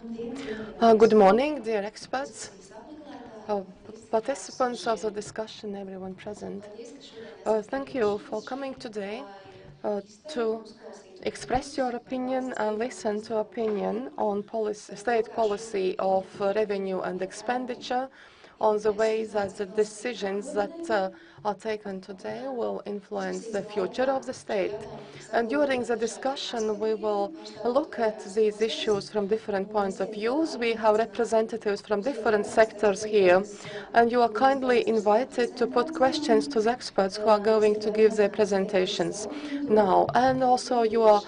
Good morning, dear experts, participants of the discussion, everyone present. Thank you for coming today to express your opinion and listen to opinion on state policy of revenue and expenditure, on the ways that the decisions that are taken today will influence the future of the state. And during the discussion, we will look at these issues from different points of view. We have representatives from different sectors here, and you are kindly invited to put questions to the experts who are going to give their presentations now. And also you are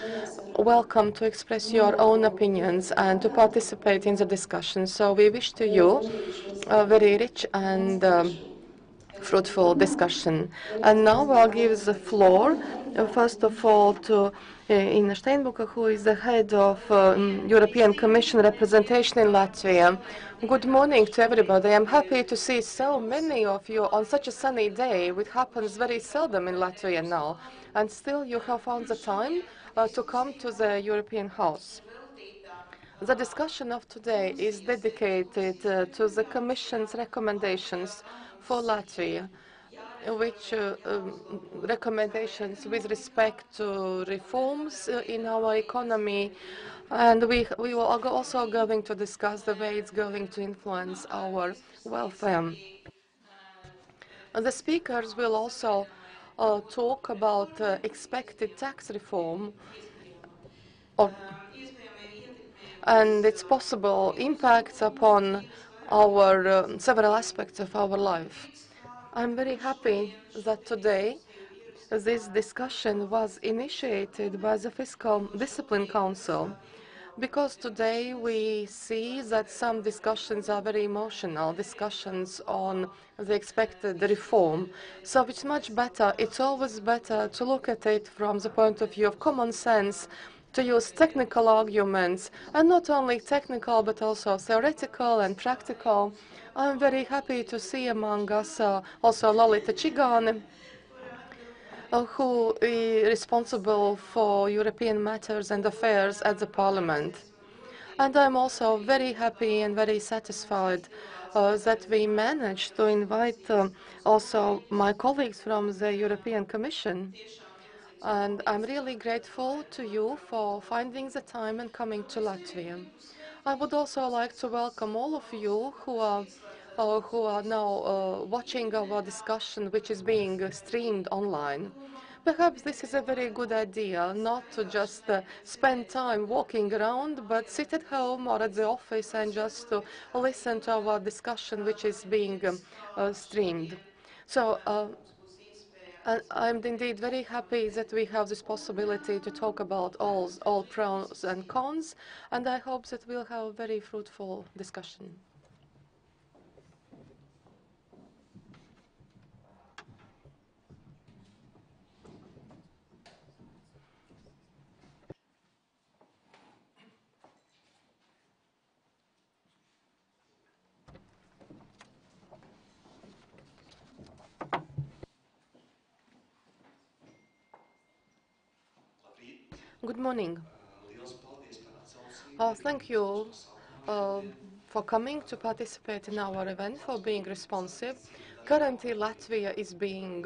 welcome to express your own opinions and to participate in the discussion. So we wish to you a very rich and fruitful discussion. And now I'll give the floor, first of all, to Šteinbuka, who is the head of European Commission representation in Latvia. Good morning to everybody. I'm happy to see so many of you on such a sunny day, which happens very seldom in Latvia now. And still you have found the time to come to the European House. The discussion of today is dedicated to the Commission's recommendations for Latvia, which recommendations with respect to reforms in our economy, and we are also going to discuss the way it's going to influence our welfare. The speakers will also talk about expected tax reform and its possible impacts upon our several aspects of our life. I'm very happy that today this discussion was initiated by the Fiscal Discipline Council, because today we see that some discussions are very emotional, discussions on the expected reform. So it's much better, it's always better to look at it from the point of view of common sense, to use technical arguments, and not only technical but also theoretical and practical. I'm very happy to see among us also Lolita Čigāne, who is responsible for European matters and affairs at the Parliament. And I'm also very happy and very satisfied that we managed to invite also my colleagues from the European Commission. And I'm really grateful to you for finding the time and coming to Latvia. I would also like to welcome all of you who are now watching our discussion, which is being streamed online. Perhaps this is a very good idea, not to just spend time walking around, but sit at home or at the office and just to listen to our discussion, which is being streamed. So I'm indeed very happy that we have this possibility to talk about all pros and cons, and I hope that we'll have a very fruitful discussion. Good morning. Thank you for coming to participate in our event, for being responsive. Currently, Latvia is being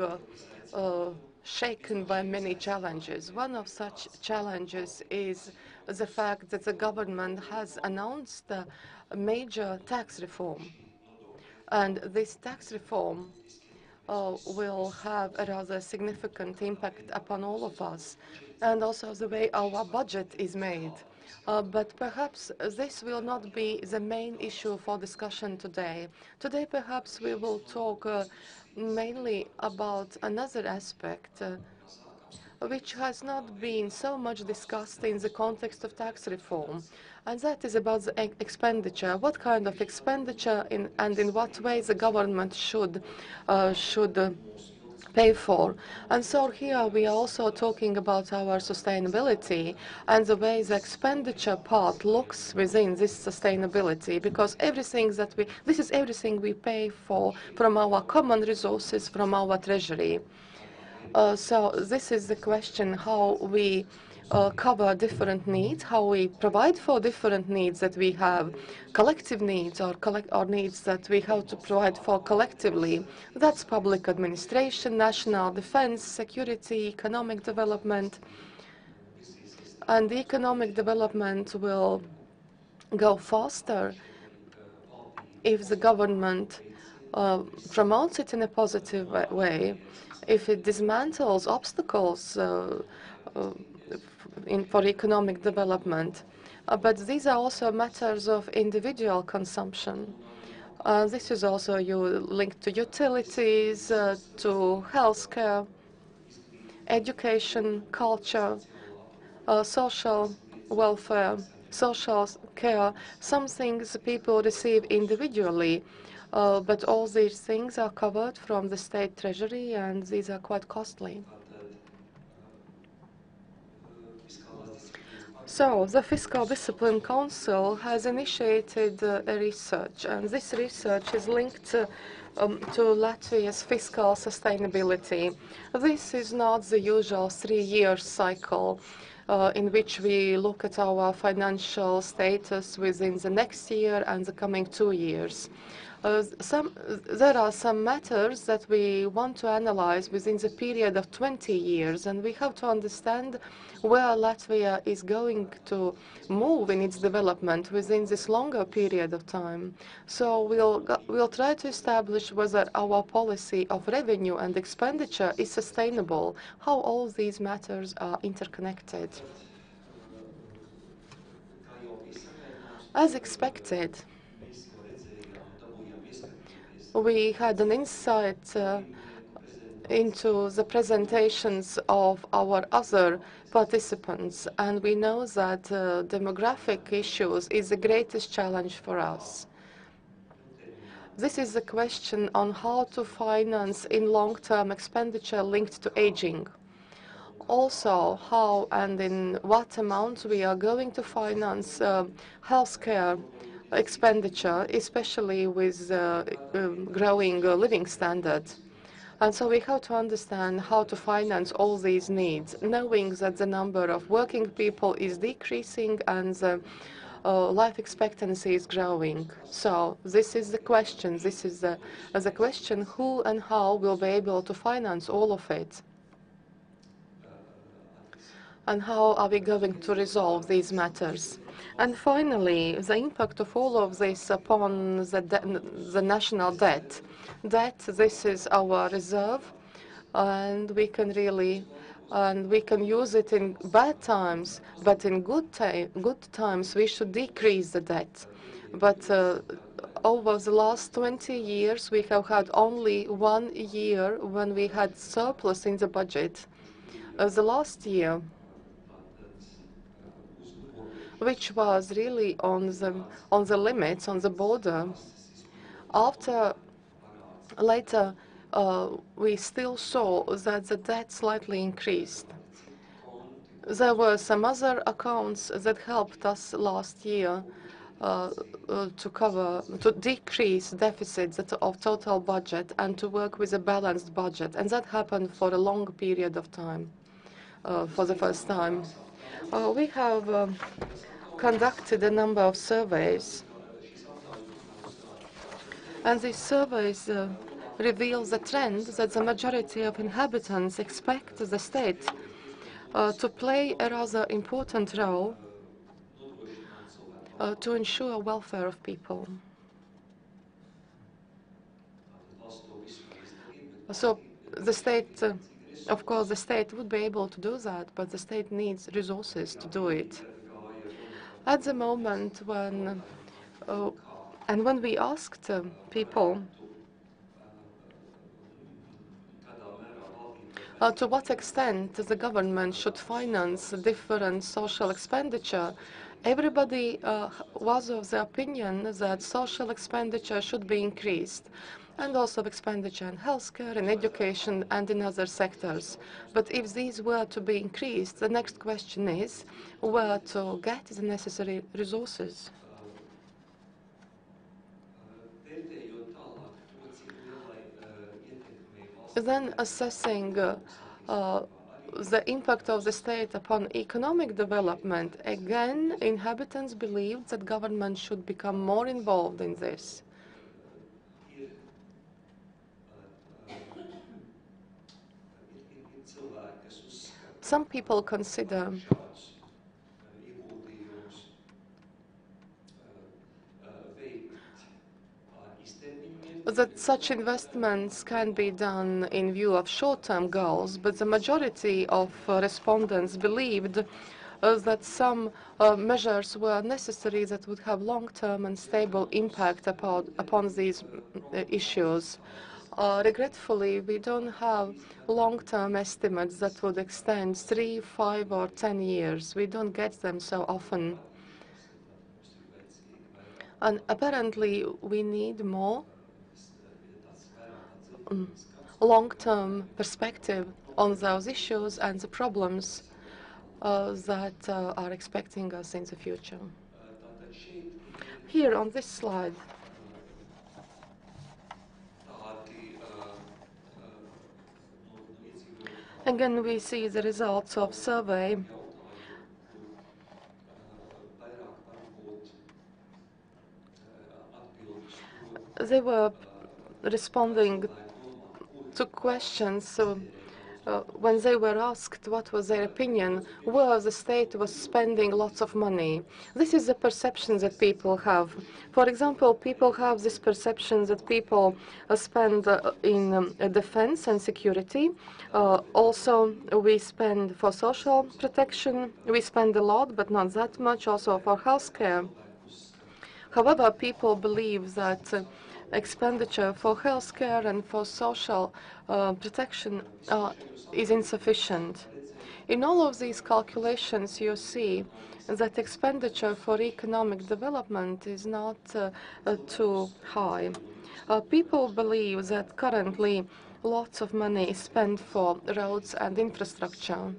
shaken by many challenges. One of such challenges is the fact that the government has announced a major tax reform. And this tax reform will have a rather significant impact upon all of us, and also the way our budget is made. But perhaps this will not be the main issue for discussion today. Today, perhaps we will talk mainly about another aspect which has not been so much discussed in the context of tax reform, and that is about the expenditure. What kind of expenditure and in what way the government should pay for. And so here we are also talking about our sustainability and the way the expenditure part looks within this sustainability, because this is everything we pay for from our common resources, from our treasury. So this is the question, how we cover different needs, how we provide for different needs that we have, collective needs or needs that we have to provide for collectively. That's public administration, national defense, security, economic development. And the economic development will go faster if the government promotes it in a positive way, if it dismantles obstacles for economic development. But these are also matters of individual consumption. This is also linked to utilities, to healthcare, education, culture, social welfare, social care. Some things people receive individually, but all these things are covered from the state treasury, and these are quite costly. So the Fiscal Discipline Council has initiated a research, and this research is linked to Latvia's fiscal sustainability. This is not the usual 3-year cycle in which we look at our financial status within the next year and the coming 2 years. There are some matters that we want to analyze within the period of 20 years, and we have to understand where Latvia is going to move in its development within this longer period of time. So we'll try to establish whether our policy of revenue and expenditure is sustainable, how all these matters are interconnected. As expected, we had an insight into the presentations of our other participants, and we know that demographic issues is the greatest challenge for us. This is a question on how to finance in long-term expenditure linked to aging. Also, how and in what amount we are going to finance healthcare expenditure, especially with growing living standards. And so we have to understand how to finance all these needs, knowing that the number of working people is decreasing and the life expectancy is growing. So this is the question. This is the question, who and how will be able to finance all of it? And how are we going to resolve these matters? And finally, the impact of all of this upon the national debt. This is our reserve, and we can use it in bad times, but in good times we should decrease the debt. But over the last 20 years, we have had only 1 year when we had surplus in the budget. The last year, which was really on the limits, on the border. Later, we still saw that the debt slightly increased. There were some other accounts that helped us last year to decrease deficits of total budget and to work with a balanced budget, and that happened for a long period of time, for the first time. We have conducted a number of surveys, and these surveys reveal the trend that the majority of inhabitants expect the state to play a rather important role to ensure welfare of people. So the state, of course, the state would be able to do that, but the state needs resources to do it. At the moment when we asked people to what extent the government should finance different social expenditure, everybody was of the opinion that social expenditure should be increased, and also expenditure in healthcare, in education, and in other sectors. But if these were to be increased, the next question is where to get the necessary resources. Then assessing the impact of the state upon economic development, again, inhabitants believed that government should become more involved in this. Some people consider that such investments can be done in view of short-term goals, but the majority of respondents believed that some measures were necessary that would have long-term and stable impact upon these issues. Regretfully, we don't have long-term estimates that would extend 3, 5, or 10 years. We don't get them so often. And apparently, we need more long-term perspective on those issues and the problems that are expecting us in the future. Here on this slide, again we see the results of survey. They were responding to questions when they were asked what was their opinion, where the state was spending lots of money. This is the perception that people have. For example, people have this perception that people spend in defense and security. Also, we spend for social protection. We spend a lot, but not that much, also for healthcare. However, people believe that expenditure for healthcare and for social protection is insufficient. In all of these calculations, you see that expenditure for economic development is not too high. People believe that currently lots of money is spent for roads and infrastructure.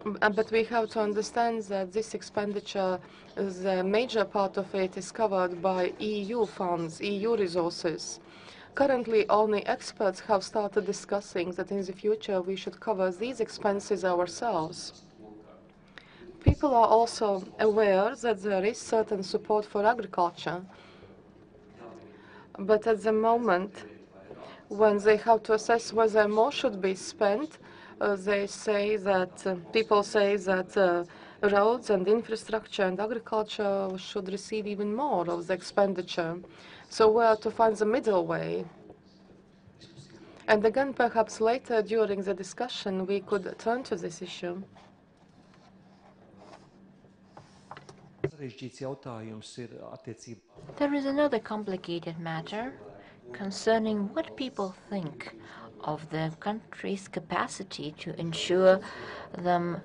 But we have to understand that this expenditure, the major part of it is covered by EU funds, EU resources. Currently, only experts have started discussing that in the future we should cover these expenses ourselves. People are also aware that there is certain support for agriculture. But at the moment, when they have to assess whether more should be spent, they say that people say that roads and infrastructure and agriculture should receive even more of the expenditure. So where to find the middle way? And again, perhaps later during the discussion, we could turn to this issue. There is another complicated matter concerning what people think of the country's capacity to ensure them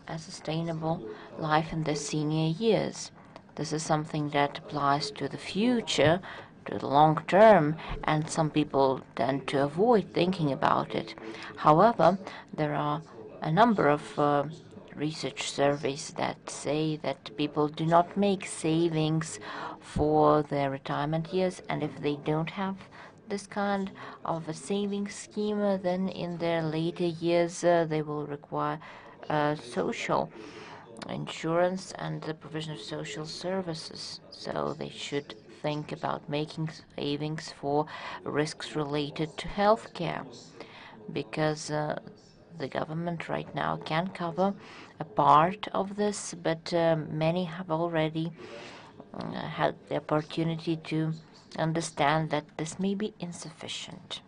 a sustainable life in their senior years. This is something that applies to the future, to the long term, and some people tend to avoid thinking about it. However, there are a number of research surveys that say that people do not make savings for their retirement years, and if they don't have this kind of a savings scheme, then in their later years they will require social insurance and the provision of social services. So they should think about making savings for risks related to healthcare, because the government right now can cover a part of this, but many have already had the opportunity to understand that this may be insufficient.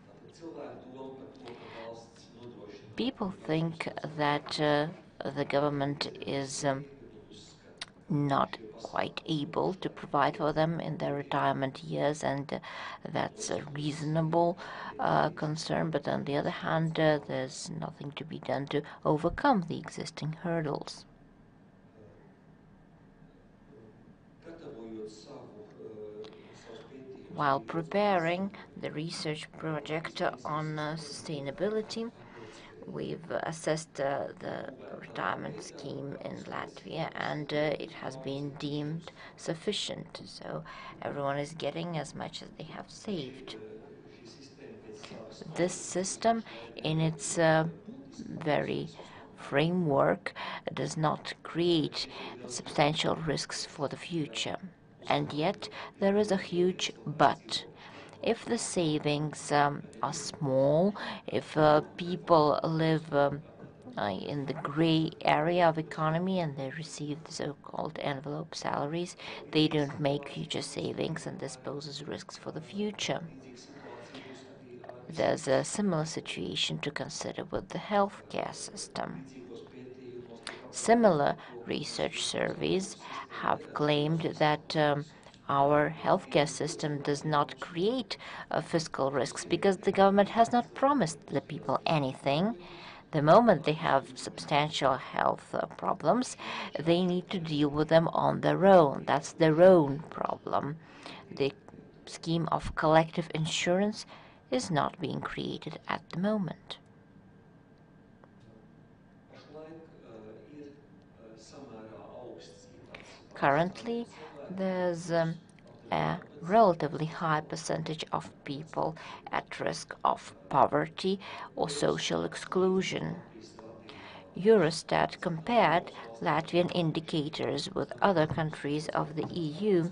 People think that the government is not quite able to provide for them in their retirement years, and that's a reasonable concern. But on the other hand, there's nothing to be done to overcome the existing hurdles. While preparing the research project on sustainability, we've assessed the retirement scheme in Latvia, and it has been deemed sufficient. So everyone is getting as much as they have saved. This system, in its very framework, does not create substantial risks for the future. And yet, there is a huge but. If the savings are small, if people live in the gray area of economy and they receive the so-called envelope salaries, they don't make future savings, and this poses risks for the future. There's a similar situation to consider with the healthcare system. Similar research surveys have claimed that our healthcare system does not create fiscal risks because the government has not promised the people anything. The moment they have substantial health problems, they need to deal with them on their own. That's their own problem. The scheme of collective insurance is not being created at the moment. Currently, there's a relatively high percentage of people at risk of poverty or social exclusion. Eurostat compared Latvian indicators with other countries of the EU,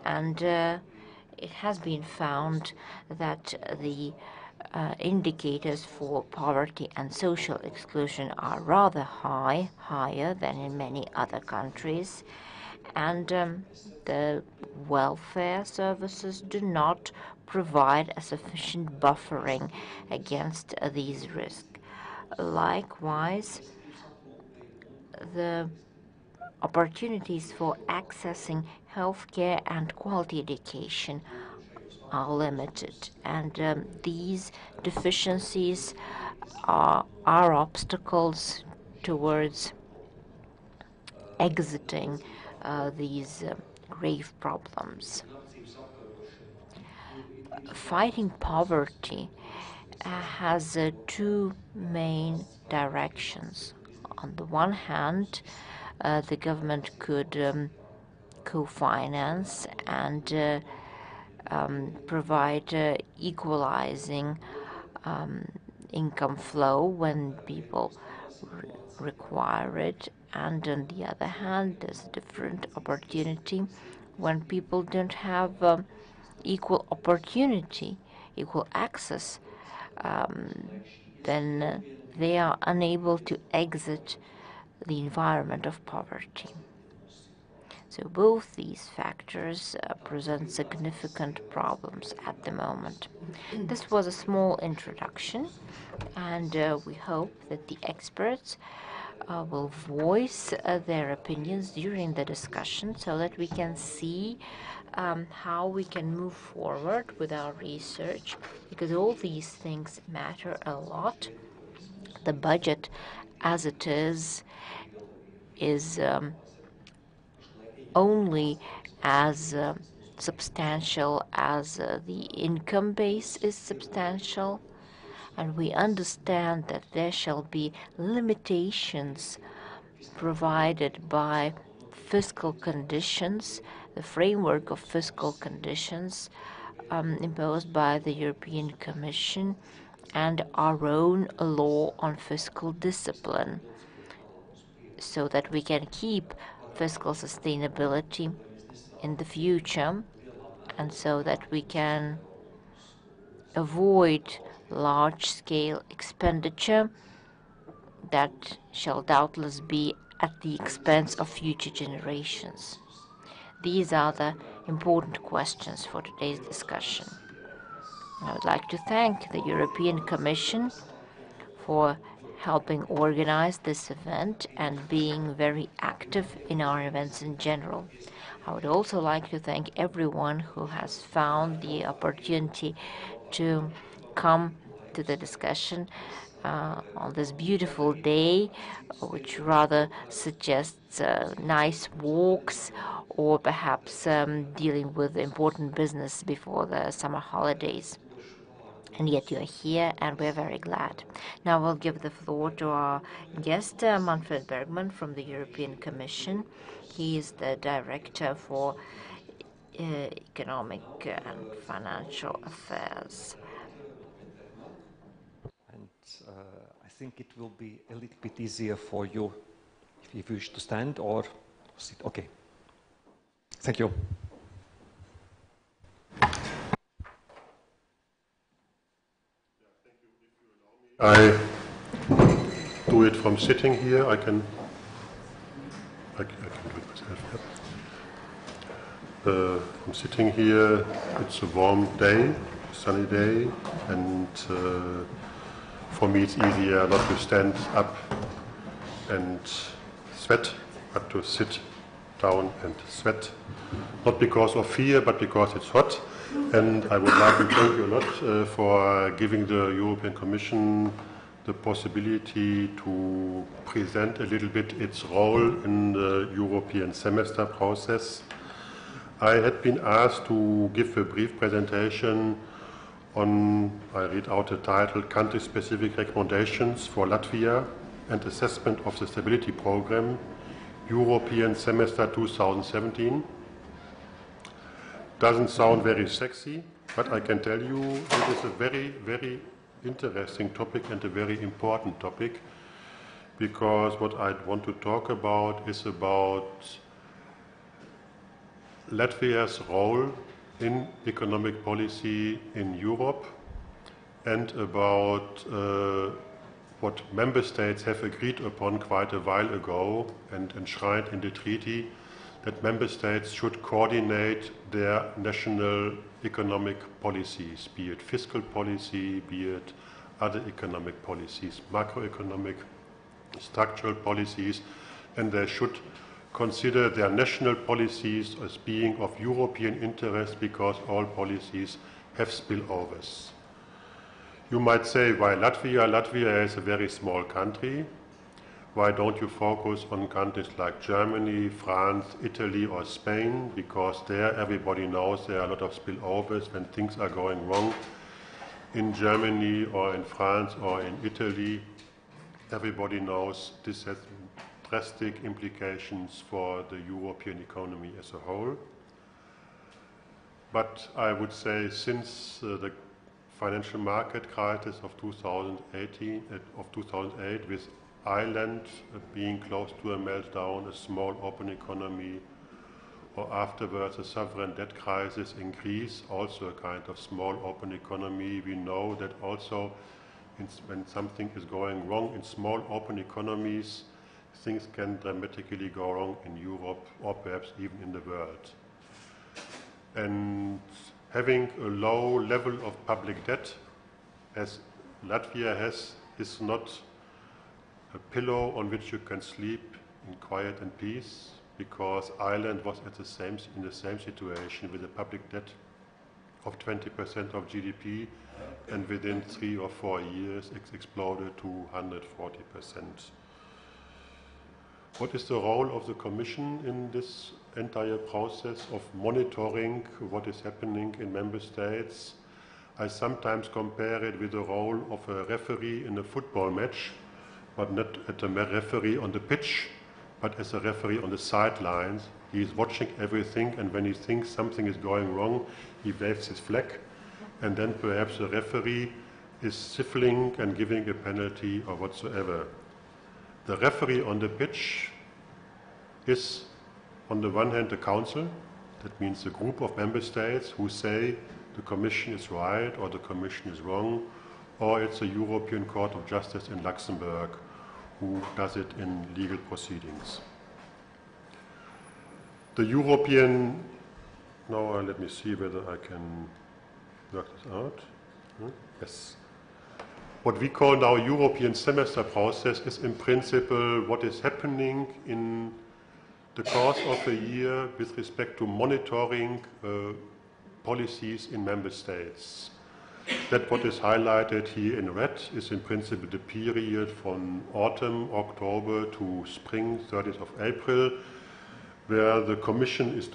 and it has been found that the indicators for poverty and social exclusion are rather high, higher than in many other countries, and the welfare services do not provide a sufficient buffering against these risks. Likewise, the opportunities for accessing healthcare and quality education are limited, and these deficiencies are obstacles towards exiting these grave problems. Fighting poverty has two main directions. On the one hand, the government could co-finance and provide equalizing income flow when people require it, and on the other hand, there's a different opportunity when people don't have equal opportunity, equal access, then they are unable to exit the environment of poverty. So both these factors present significant problems at the moment. This was a small introduction, and we hope that the experts will voice their opinions during the discussion so that we can see how we can move forward with our research, because all these things matter a lot. The budget as it is only as substantial as the income base is substantial, and we understand that there shall be limitations provided by fiscal conditions, the framework of fiscal conditions imposed by the European Commission and our own law on fiscal discipline, so that we can keep fiscal sustainability in the future, and so that we can avoid large-scale expenditure that shall doubtless be at the expense of future generations. These are the important questions for today's discussion. I would like to thank the European Commission for helping organize this event and being very active in our events in general. I would also like to thank everyone who has found the opportunity to come to the discussion on this beautiful day, which rather suggests nice walks or perhaps dealing with important business before the summer holidays. And yet you are here, and we're very glad. Now I'll give the floor to our guest, Manfred Bergmann from the European Commission. He is the Director for Economic and Financial Affairs. think it will be a little bit easier for you if you wish to stand or sit. Okay. Thank you. I do it from sitting here. I can do it myself. From sitting here, it's a warm day, sunny day, and for me it's easier not to stand up and sweat, but to sit down and sweat. Not because of fear, but because it's hot. And I would like to thank you a lot for giving the European Commission the possibility to present a little bit its role in the European semester process. I had been asked to give a brief presentation on, I read out the title, Country-Specific Recommendations for Latvia and Assessment of the Stability Program, European Semester 2017. Doesn't sound very sexy, but I can tell you it is a very, very interesting topic and a very important topic, because what I want to talk about is about Latvia's role in economic policy in Europe and about what member states have agreed upon quite a while ago and enshrined in the treaty, that member states should coordinate their national economic policies, be it fiscal policy, be it other economic policies, macroeconomic, structural policies, and they should consider their national policies as being of European interest because all policies have spillovers. You might say, why Latvia? Latvia is a very small country. Why don't you focus on countries like Germany, France, Italy, or Spain? Because there everybody knows there are a lot of spillovers when things are going wrong. In Germany or in France or in Italy, everybody knows this has drastic implications for the European economy as a whole. But I would say since the financial market crisis of 2008 with Ireland being close to a meltdown, a small open economy, or afterwards a sovereign debt crisis in Greece, also a kind of small open economy. We know that also when something is going wrong in small open economies, things can dramatically go wrong in Europe or perhaps even in the world. And having a low level of public debt, as Latvia has, is not a pillow on which you can sleep in quiet and peace, because Ireland was in the same situation with a public debt of 20% of GDP, and within 3 or 4 years it exploded to 140%. What is the role of the Commission in this entire process of monitoring what is happening in member states? I sometimes compare it with the role of a referee in a football match, but not as a referee on the pitch, but as a referee on the sidelines. He is watching everything, and when he thinks something is going wrong, he waves his flag, and then perhaps the referee is stifling and giving a penalty or whatsoever. The referee on the pitch is, on the one hand, the Council. That means a group of member states who say the Commission is right or the Commission is wrong, or it's a European Court of Justice in Luxembourg who does it in legal proceedings. The European, now let me see whether I can work this out. Yes. What we call now European semester process is in principle what is happening in the course of a year with respect to monitoring policies in member states. That what is highlighted here in red is in principle the period from autumn, October to spring, 30th of April, where the Commission is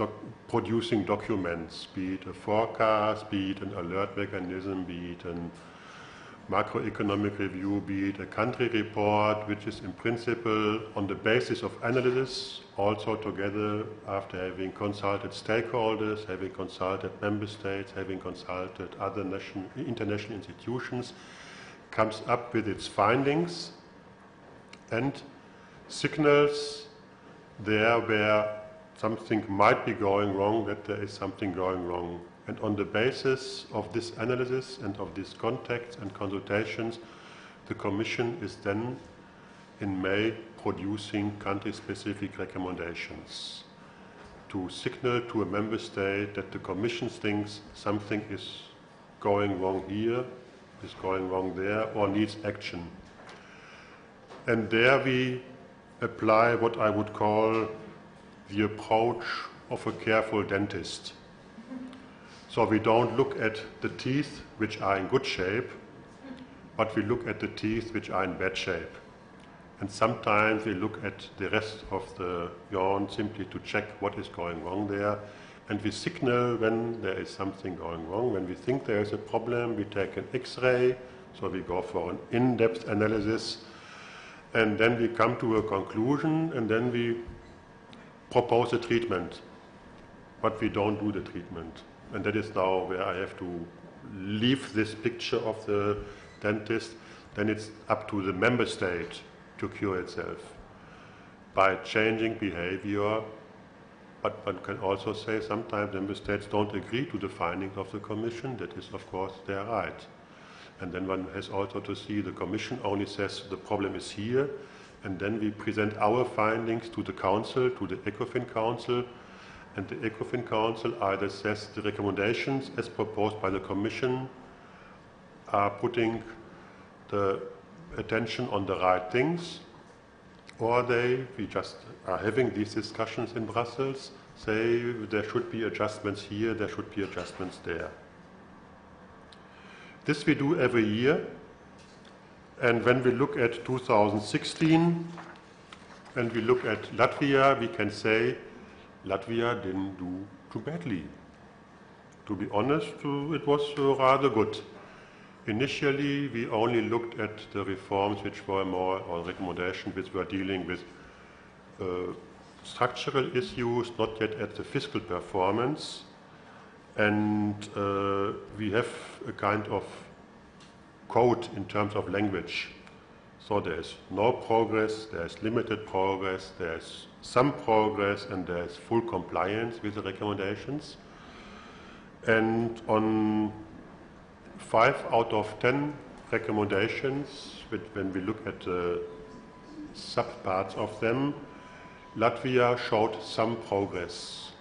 producing documents, be it a forecast, be it an alert mechanism, be it a macroeconomic review, be it a country report, which is in principle on the basis of analysis, also together after having consulted stakeholders, having consulted member states, having consulted other international institutions, comes up with its findings and signals there where something might be going wrong, that there is something going wrong. And on the basis of this analysis and of these contacts and consultations, the Commission is then in May producing country-specific recommendations to signal to a member state that the Commission thinks something is going wrong here, is going wrong there, or needs action. And there we apply what I would call the approach of a careful dentist. So we don't look at the teeth which are in good shape, but we look at the teeth which are in bad shape. And sometimes we look at the rest of the yawn simply to check what is going wrong there. And we signal when there is something going wrong. When we think there is a problem, we take an X-ray, so we go for an in-depth analysis. And then we come to a conclusion, and then we propose a treatment. But we don't do the treatment. And that is now where I have to leave this picture of the dentist. Then it's up to the member state to cure itself by changing behavior. But one can also say sometimes member states don't agree to the findings of the Commission. That is, of course, their right. And then one has also to see the Commission only says the problem is here, and then we present our findings to the Council, to the ECOFIN Council, and the ECOFIN Council either says the recommendations as proposed by the Commission are putting the attention on the right things, or we just are having these discussions in Brussels, say there should be adjustments here, there should be adjustments there. This we do every year, and when we look at 2016 and we look at Latvia, we can say Latvia didn't do too badly. To be honest, it was rather good. Initially, we only looked at the reforms which were more, or recommendations which were dealing with structural issues, not yet at the fiscal performance. And we have a kind of code in terms of language. So there's no progress, there's limited progress, there's some progress, and there's full compliance with the recommendations. And on 5 out of 10 recommendations, when we look at the subparts of them, Latvia showed some progress.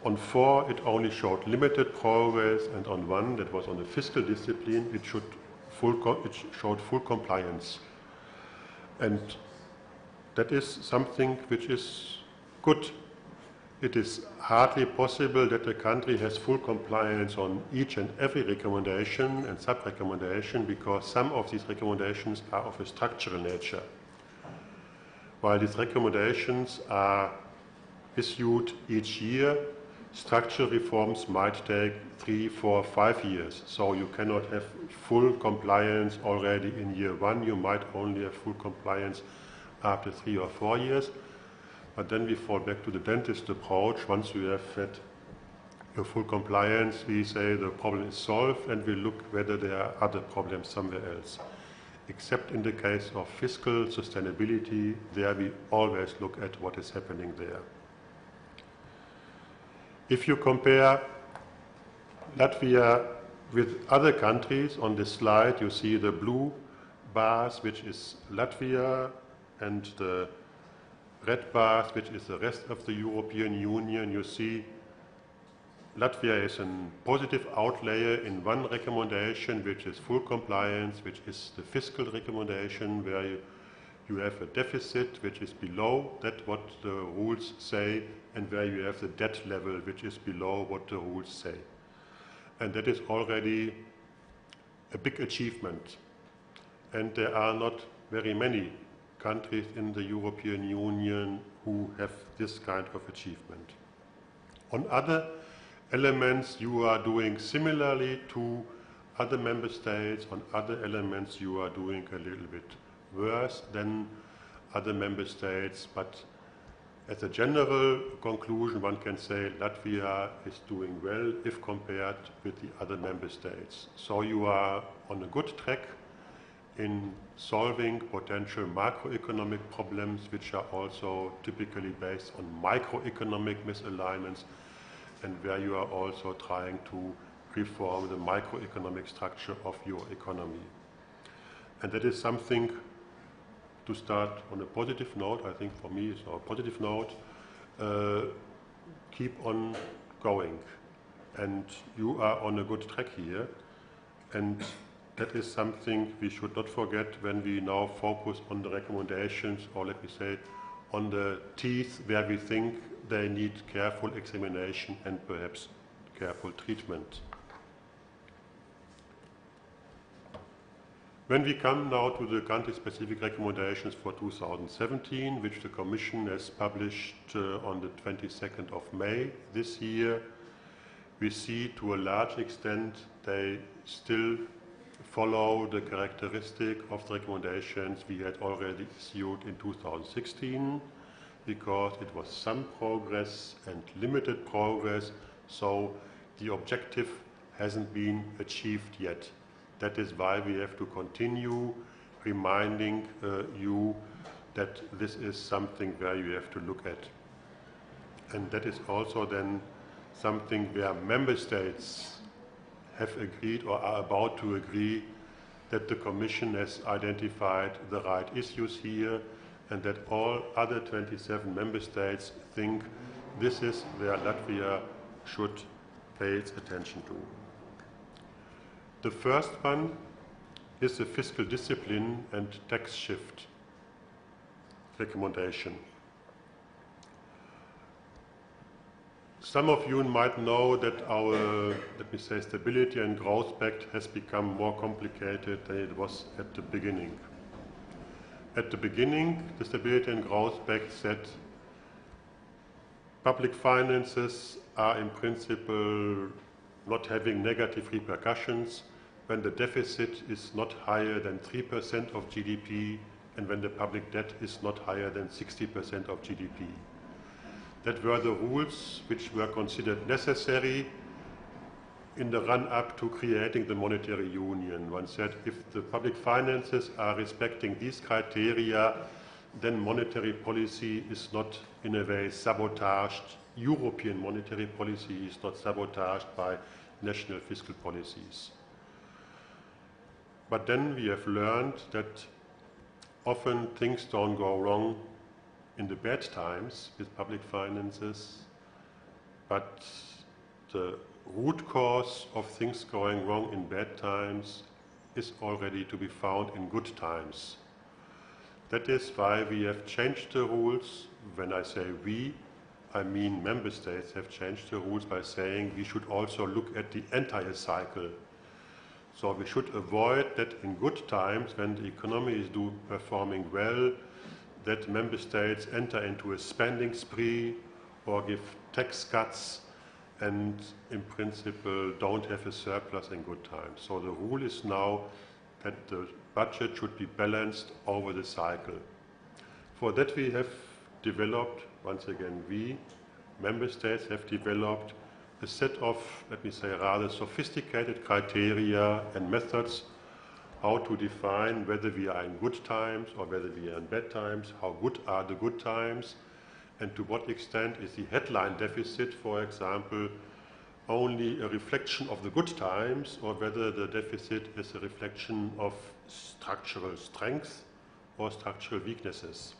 On 4, it only showed limited progress, and on 1, that was on the fiscal discipline, it showed full compliance. And that is something which is good. It is hardly possible that a country has full compliance on each and every recommendation and sub-recommendation, because some of these recommendations are of a structural nature. While these recommendations are issued each year, structural reforms might take 3, 4, 5 years. So you cannot have full compliance already in year 1. You might only have full compliance after 3 or 4 years. But then we fall back to the dentist approach. Once you have had your full compliance, we say the problem is solved, and we look whether there are other problems somewhere else. Except in the case of fiscal sustainability, there we always look at what is happening there. If you compare Latvia with other countries, on this slide you see the blue bars, which is Latvia, and the red bars, which is the rest of the European Union. You see Latvia is a positive outlier in one recommendation, which is full compliance, which is the fiscal recommendation, where you have a deficit which is below that what the rules say, and where you have the debt level which is below what the rules say. And that is already a big achievement. And there are not very many countries in the European Union who have this kind of achievement. On other elements, you are doing similarly to other member states. On other elements, you are doing a little bit worse than other member states. But as a general conclusion, one can say Latvia is doing well if compared with the other member states. So you are on a good track in solving potential macroeconomic problems, which are also typically based on microeconomic misalignments, and where you are also trying to reform the microeconomic structure of your economy. And that is something, to start on a positive note, I think for me it's a positive note, keep on going. And you are on a good track here. And that is something we should not forget when we now focus on the recommendations, or let me say, on the teeth where we think they need careful examination and perhaps careful treatment. When we come now to the country-specific recommendations for 2017, which the Commission has published on the 22nd of May this year, we see to a large extent they still follow the characteristic of the recommendations we had already issued in 2016, because it was some progress and limited progress, so the objective hasn't been achieved yet. That is why we have to continue reminding you that this is something where you have to look at. And that is also then something where member states have agreed or are about to agree that the Commission has identified the right issues here, and that all other 27 member states think this is where Latvia should pay its attention to. The first one is the fiscal discipline and tax shift recommendation. Some of you might know that our, let me say, Stability and Growth Pact has become more complicated than it was at the beginning. At the beginning, the Stability and Growth Pact said public finances are in principle not having negative repercussions when the deficit is not higher than 3% of GDP and when the public debt is not higher than 60% of GDP. That were the rules which were considered necessary in the run-up to creating the monetary union. One said if the public finances are respecting these criteria, then monetary policy is not in a way sabotaged. European monetary policy is not sabotaged by national fiscal policies. But then we have learned that often things don't go wrong in the bad times with public finances, but the root cause of things going wrong in bad times is already to be found in good times. That is why we have changed the rules. When I say we, I mean member states have changed the rules by saying we should also look at the entire cycle. So we should avoid that in good times, when the economy is performing well, that member states enter into a spending spree or give tax cuts and in principle don't have a surplus in good times. So the rule is now that the budget should be balanced over the cycle. For that we have developed, once again we, member states have developed a set of, let me say, rather sophisticated criteria and methods how to define whether we are in good times or whether we are in bad times, how good are the good times, and to what extent is the headline deficit, for example, only a reflection of the good times, or whether the deficit is a reflection of structural strengths or structural weaknesses.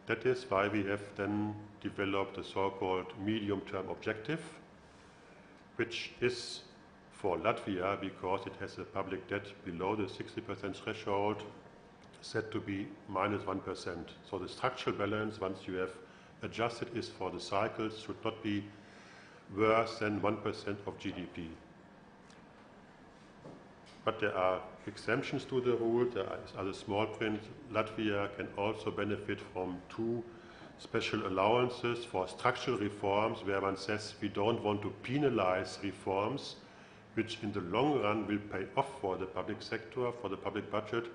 That is why we have then developed a so-called medium-term objective, which is for Latvia, because it has a public debt below the 60% threshold, set to be -1%. So the structural balance, once you have adjusted it for the cycles, should not be worse than 1% of GDP. But there are exemptions to the rule. There are other small print. Latvia can also benefit from two special allowances for structural reforms, where one says we don't want to penalize reforms which in the long run will pay off for the public sector, for the public budget,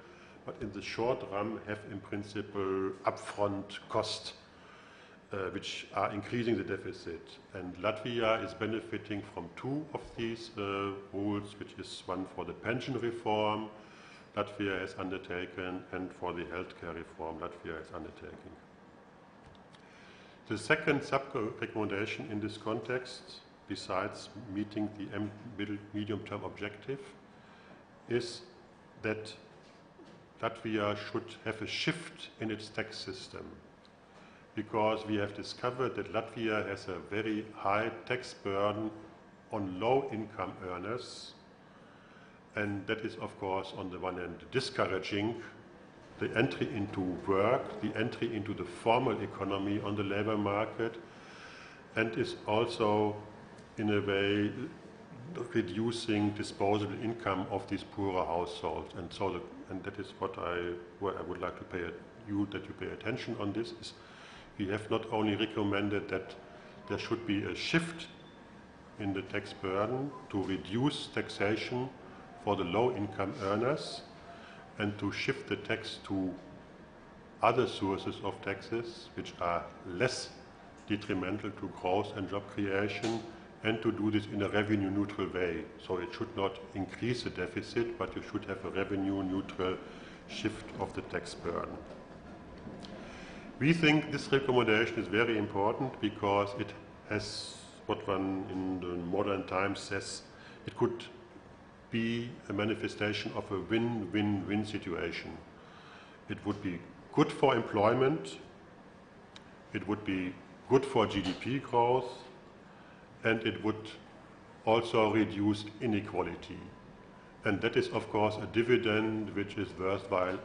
but in the short run have in principle upfront costs which are increasing the deficit. And Latvia is benefiting from two of these rules, which is one for the pension reform, Latvia has undertaken and for the healthcare reform Latvia is undertaking. The second sub-recommendation in this context, besides meeting the medium-term objective, is that Latvia should have a shift in its tax system, because we have discovered that Latvia has a very high tax burden on low-income earners, and that is, of course, on the one hand discouraging the entry into work, the entry into the formal economy on the labor market, and is also, in a way, reducing disposable income of these poorer households. And so, and that is where I would like to that you pay attention on this. Is we have not only recommended that there should be a shift in the tax burden to reduce taxation for the low-income earners and to shift the tax to other sources of taxes which are less detrimental to growth and job creation, and to do this in a revenue-neutral way. So it should not increase the deficit, but you should have a revenue-neutral shift of the tax burden. We think this recommendation is very important because it has what one in the modern times says, it could be a manifestation of a win-win-win situation. It would be good for employment, it would be good for GDP growth, and it would also reduce inequality. And that is, of course, a dividend which is worthwhile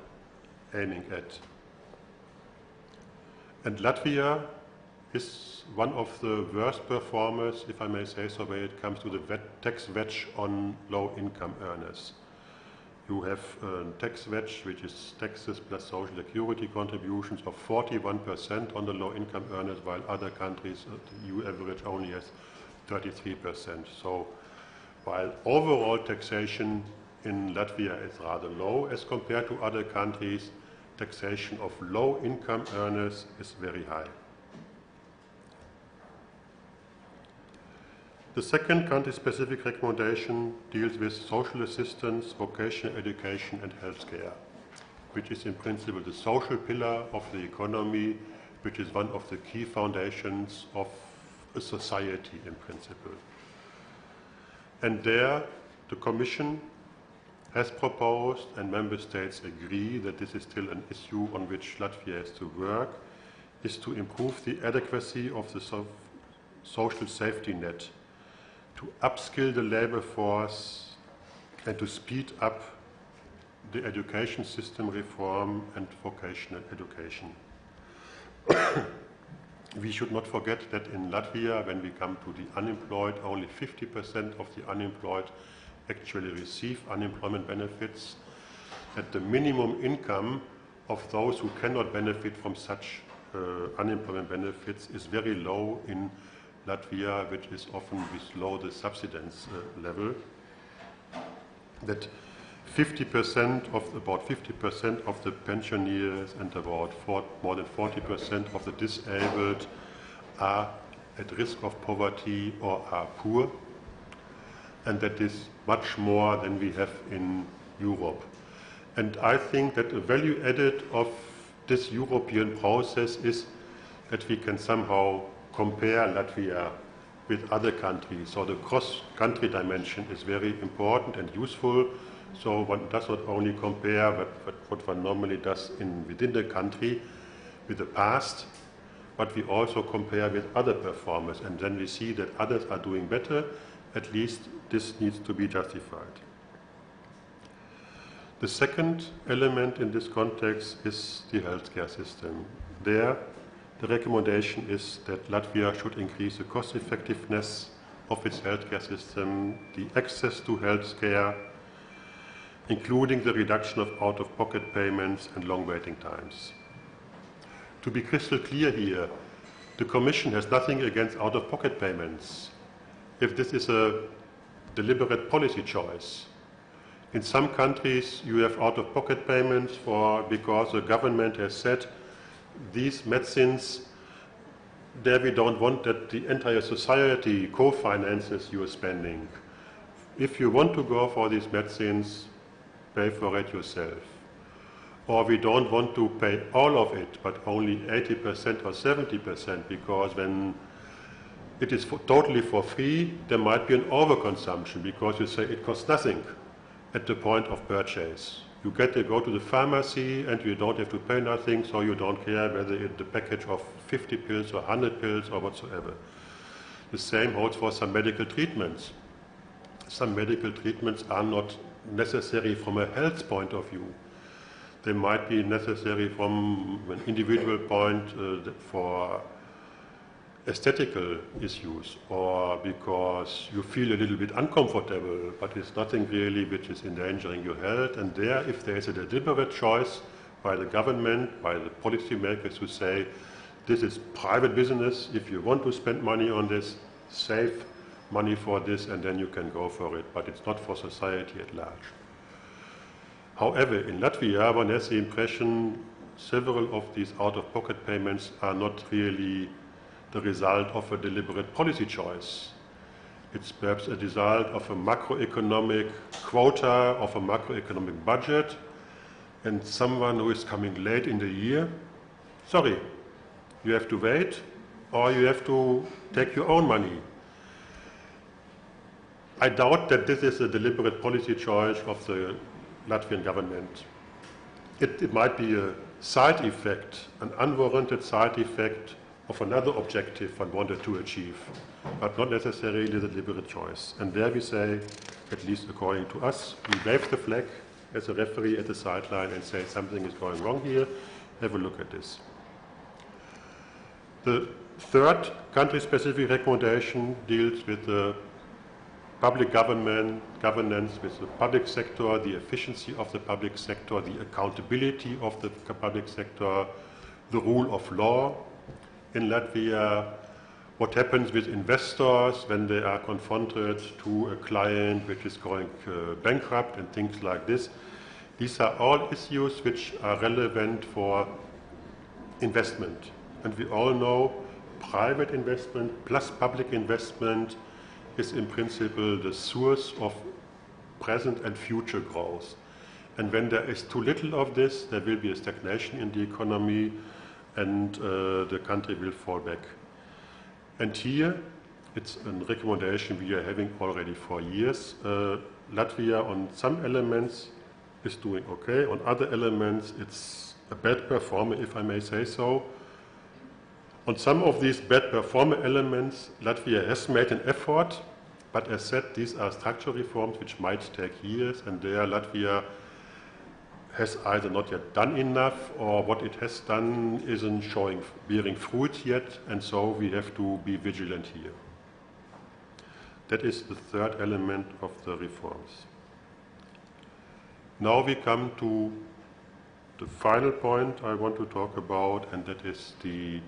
aiming at. And Latvia is one of the worst performers, if I may say so, when it comes to the tax wedge on low-income earners. You have a tax wedge, which is taxes plus social security contributions of 41% on the low-income earners, while other countries, the EU average only has 33%. So while overall taxation in Latvia is rather low as compared to other countries, taxation of low-income earners is very high. The second country-specific recommendation deals with social assistance, vocational education and healthcare, which is in principle the social pillar of the economy, which is one of the key foundations of a society in principle. And there the Commission has proposed, and Member States agree that this is still an issue on which Latvia has to work, is to improve the adequacy of the social safety net, to upskill the labor force and to speed up the education system reform and vocational education. We should not forget that in Latvia, when we come to the unemployed, only 50% of the unemployed actually receive unemployment benefits, that the minimum income of those who cannot benefit from such unemployment benefits is very low in Latvia, which is often below the subsistence level. That about 50% of the pensioners and about more than 40% of the disabled are at risk of poverty or are poor, and that is much more than we have in Europe. And I think that the value added of this European process is that we can somehow compare Latvia with other countries. So the cross-country dimension is very important and useful. So one does not only compare what one normally does within the country with the past, but we also compare with other performers, and then we see that others are doing better. At least this needs to be justified. The second element in this context is the healthcare system. There, the recommendation is that Latvia should increase the cost effectiveness of its healthcare system, the access to healthcare, including the reduction of out-of-pocket payments and long waiting times. To be crystal clear here, the Commission has nothing against out-of-pocket payments if this is a deliberate policy choice. In some countries you have out-of-pocket payments because the government has said these medicines, there we don't want that the entire society co-finances your spending. If you want to go for these medicines, pay for it yourself. Or we don't want to pay all of it, but only 80% or 70%, because when it is totally for free, there might be an overconsumption, because you say it costs nothing at the point of purchase. You go to the pharmacy and you don't have to pay nothing, so you don't care whether it's a package of 50 pills or 100 pills or whatsoever. The same holds for some medical treatments. Some medical treatments are not necessary from a health point of view. They might be necessary from an individual point for aesthetical issues, or because you feel a little bit uncomfortable, but it's nothing really which is endangering your health. And there, if there is a deliberate choice by the government, by the policymakers who say, this is private business, if you want to spend money on this, save money for this, and then you can go for it, but it's not for society at large. However, in Latvia, one has the impression several of these out-of-pocket payments are not really the result of a deliberate policy choice. It's perhaps a result of a macroeconomic quota, of a macroeconomic budget, and someone who is coming late in the year, sorry, you have to wait, or you have to take your own money. I doubt that this is a deliberate policy choice of the Latvian government. It might be a side effect, an unwarranted side effect of another objective one wanted to achieve, but not necessarily the deliberate choice. And there we say, at least according to us, we wave the flag as a referee at the sideline and say something is going wrong here, have a look at this. The third country-specific recommendation deals with the public governance, with the public sector, the efficiency of the public sector, the accountability of the public sector, the rule of law in Latvia, what happens with investors when they are confronted to a client which is going bankrupt and things like this. These are all issues which are relevant for investment. And we all know private investment plus public investment is in principle the source of present and future growth. And when there is too little of this, there will be a stagnation in the economy and the country will fall back. And here, it's a recommendation we are having already for years. Latvia on some elements is doing okay. On other elements, it's a bad performer, if I may say so. On some of these bad performer elements, Latvia has made an effort, but as said, these are structural reforms which might take years, and there Latvia has either not yet done enough, or what it has done isn't bearing fruit yet, and so we have to be vigilant here. That is the third element of the reforms. Now we come to the final point I want to talk about, and that is the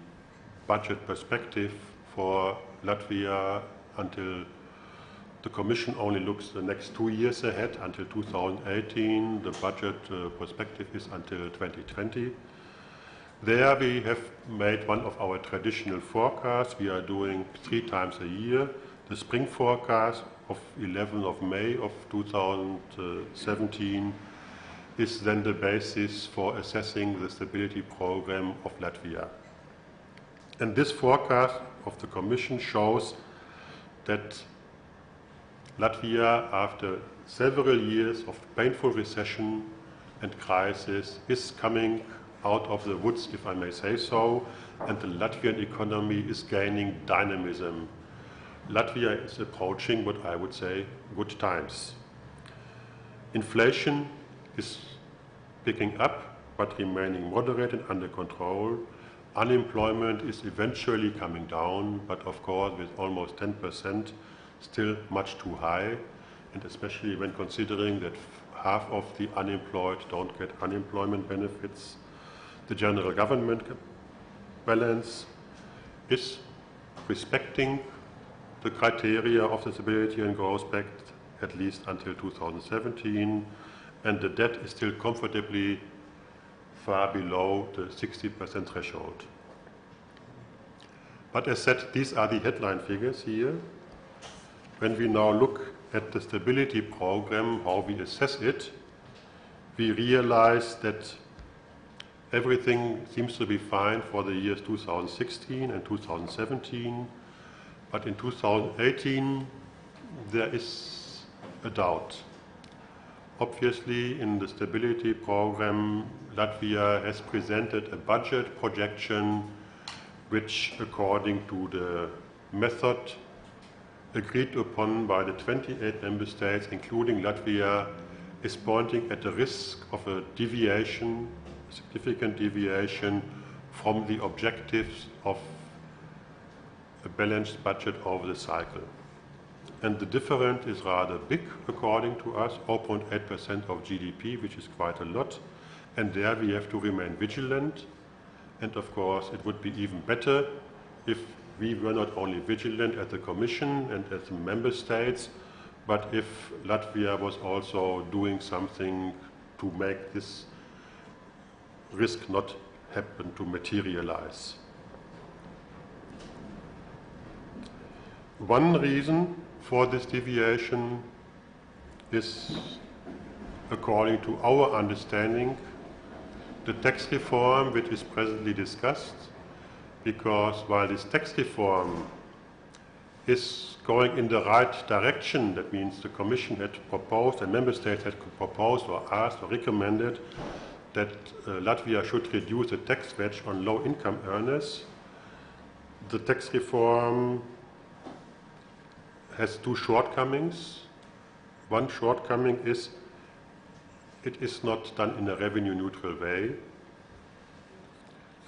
budget perspective for Latvia until the Commission only looks the next 2 years ahead, until 2018. The budget perspective is until 2020. There we have made one of our traditional forecasts. We are doing 3 times a year. The spring forecast of 11th of May of 2017 is then the basis for assessing the stability program of Latvia. And this forecast of the Commission shows that Latvia, after several years of painful recession and crisis, is coming out of the woods, if I may say so, and the Latvian economy is gaining dynamism. Latvia is approaching what I would say good times. Inflation is picking up, but remaining moderate and under control. Unemployment is eventually coming down, but of course with almost 10%, still much too high, and especially when considering that half of the unemployed don't get unemployment benefits. The general government balance is respecting the criteria of the Stability and Growth Pact, at least until 2017, and the debt is still comfortably far below the 60% threshold. But as said, these are the headline figures here. When we now look at the stability program, how we assess it, we realize that everything seems to be fine for the years 2016 and 2017, but in 2018 there is a doubt. Obviously, in the stability program, Latvia has presented a budget projection which, according to the method agreed upon by the 28 member states, including Latvia, is pointing at the risk of a deviation, a significant deviation from the objectives of a balanced budget over the cycle. And the difference is rather big, according to us, 0.8% of GDP, which is quite a lot. And there we have to remain vigilant. And of course, it would be even better if we were not only vigilant at the Commission and at the Member States, but if Latvia was also doing something to make this risk not happen to materialize. One reason for this deviation is, according to our understanding, the tax reform which is presently discussed, because while this tax reform is going in the right direction, that means the Commission had proposed and Member States had proposed or asked or recommended that Latvia should reduce the tax wedge on low-income earners, the tax reform has two shortcomings. One shortcoming is it is not done in a revenue-neutral way,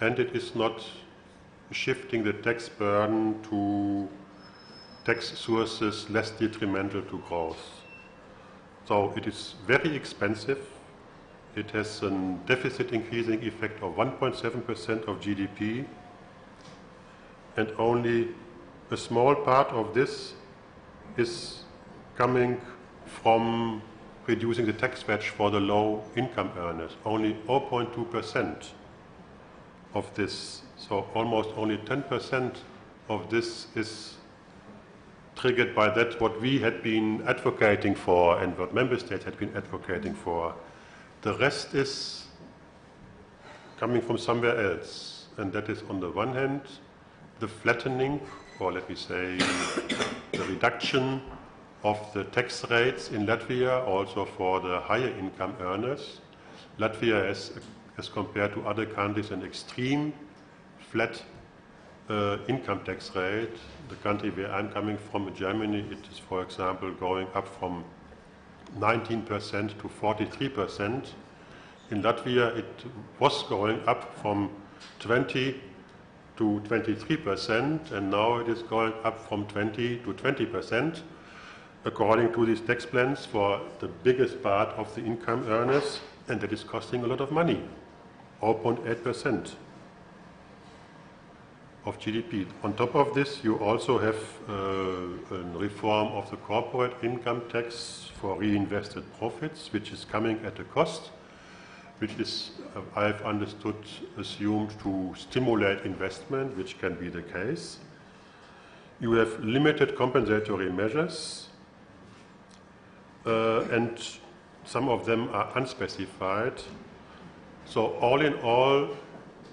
and it is not shifting the tax burden to tax sources less detrimental to growth. So it is very expensive. It has a deficit increasing effect of 1.7% of GDP, and only a small part of this is coming from reducing the tax wedge for the low income earners, only 0.2% of this. So almost only 10% of this is triggered by that what we had been advocating for and what member states had been advocating for. The rest is coming from somewhere else, and that is on the one hand the flattening, or let me say the reduction of the tax rates in Latvia, also for the higher income earners. Latvia has, as compared to other countries, an extreme flat income tax rate. The country where I'm coming from, Germany, it is, for example, going up from 19% to 43%. In Latvia, it was going up from 20 to 23%, and now it is going up from 20 to 20%, according to these tax plans for the biggest part of the income earners, and that is costing a lot of money, 0.8% of GDP. On top of this, you also have a reform of the corporate income tax for reinvested profits, which is coming at a cost, which is, I've understood, assumed to stimulate investment, which can be the case. You have limited compensatory measures, and some of them are unspecified. So all in all,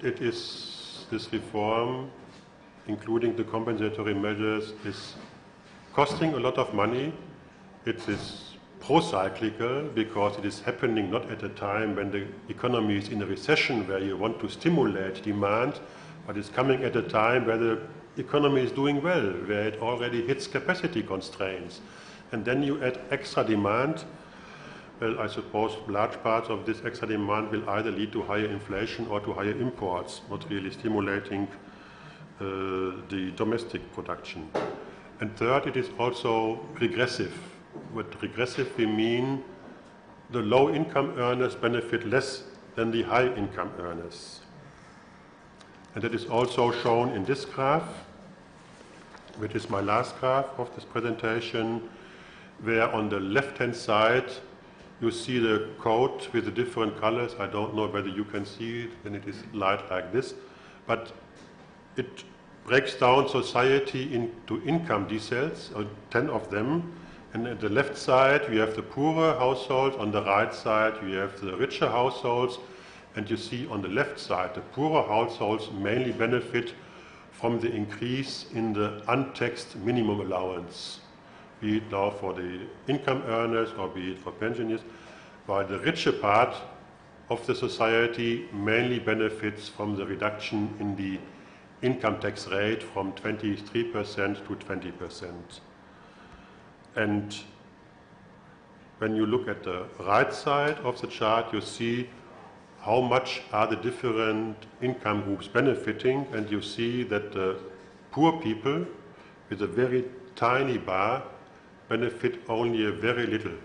it is this reform, including the compensatory measures, is costing a lot of money. It is pro-cyclical because it is happening not at a time when the economy is in a recession where you want to stimulate demand, but it's coming at a time where the economy is doing well, where it already hits capacity constraints. And then you add extra demand. Well, I suppose large parts of this extra demand will either lead to higher inflation or to higher imports, not really stimulating the domestic production. And third, it is also regressive. With regressive, we mean the low-income earners benefit less than the high-income earners. And that is also shown in this graph, which is my last graph of this presentation, where on the left-hand side you see the code with the different colors. I don't know whether you can see it when it is light like this, but it breaks down society into income deciles, 10 of them, And at the left side, you have the poorer households. On the right side, you have the richer households. And you see on the left side, the poorer households mainly benefit from the increase in the untaxed minimum allowance, be it now for the income earners or be it for pensioners, while the richer part of the society mainly benefits from the reduction in the income tax rate from 23% to 20%. And when you look at the right side of the chart, you see how much are the different income groups benefiting, and you see that the poor people with a very tiny bar benefit only a very little,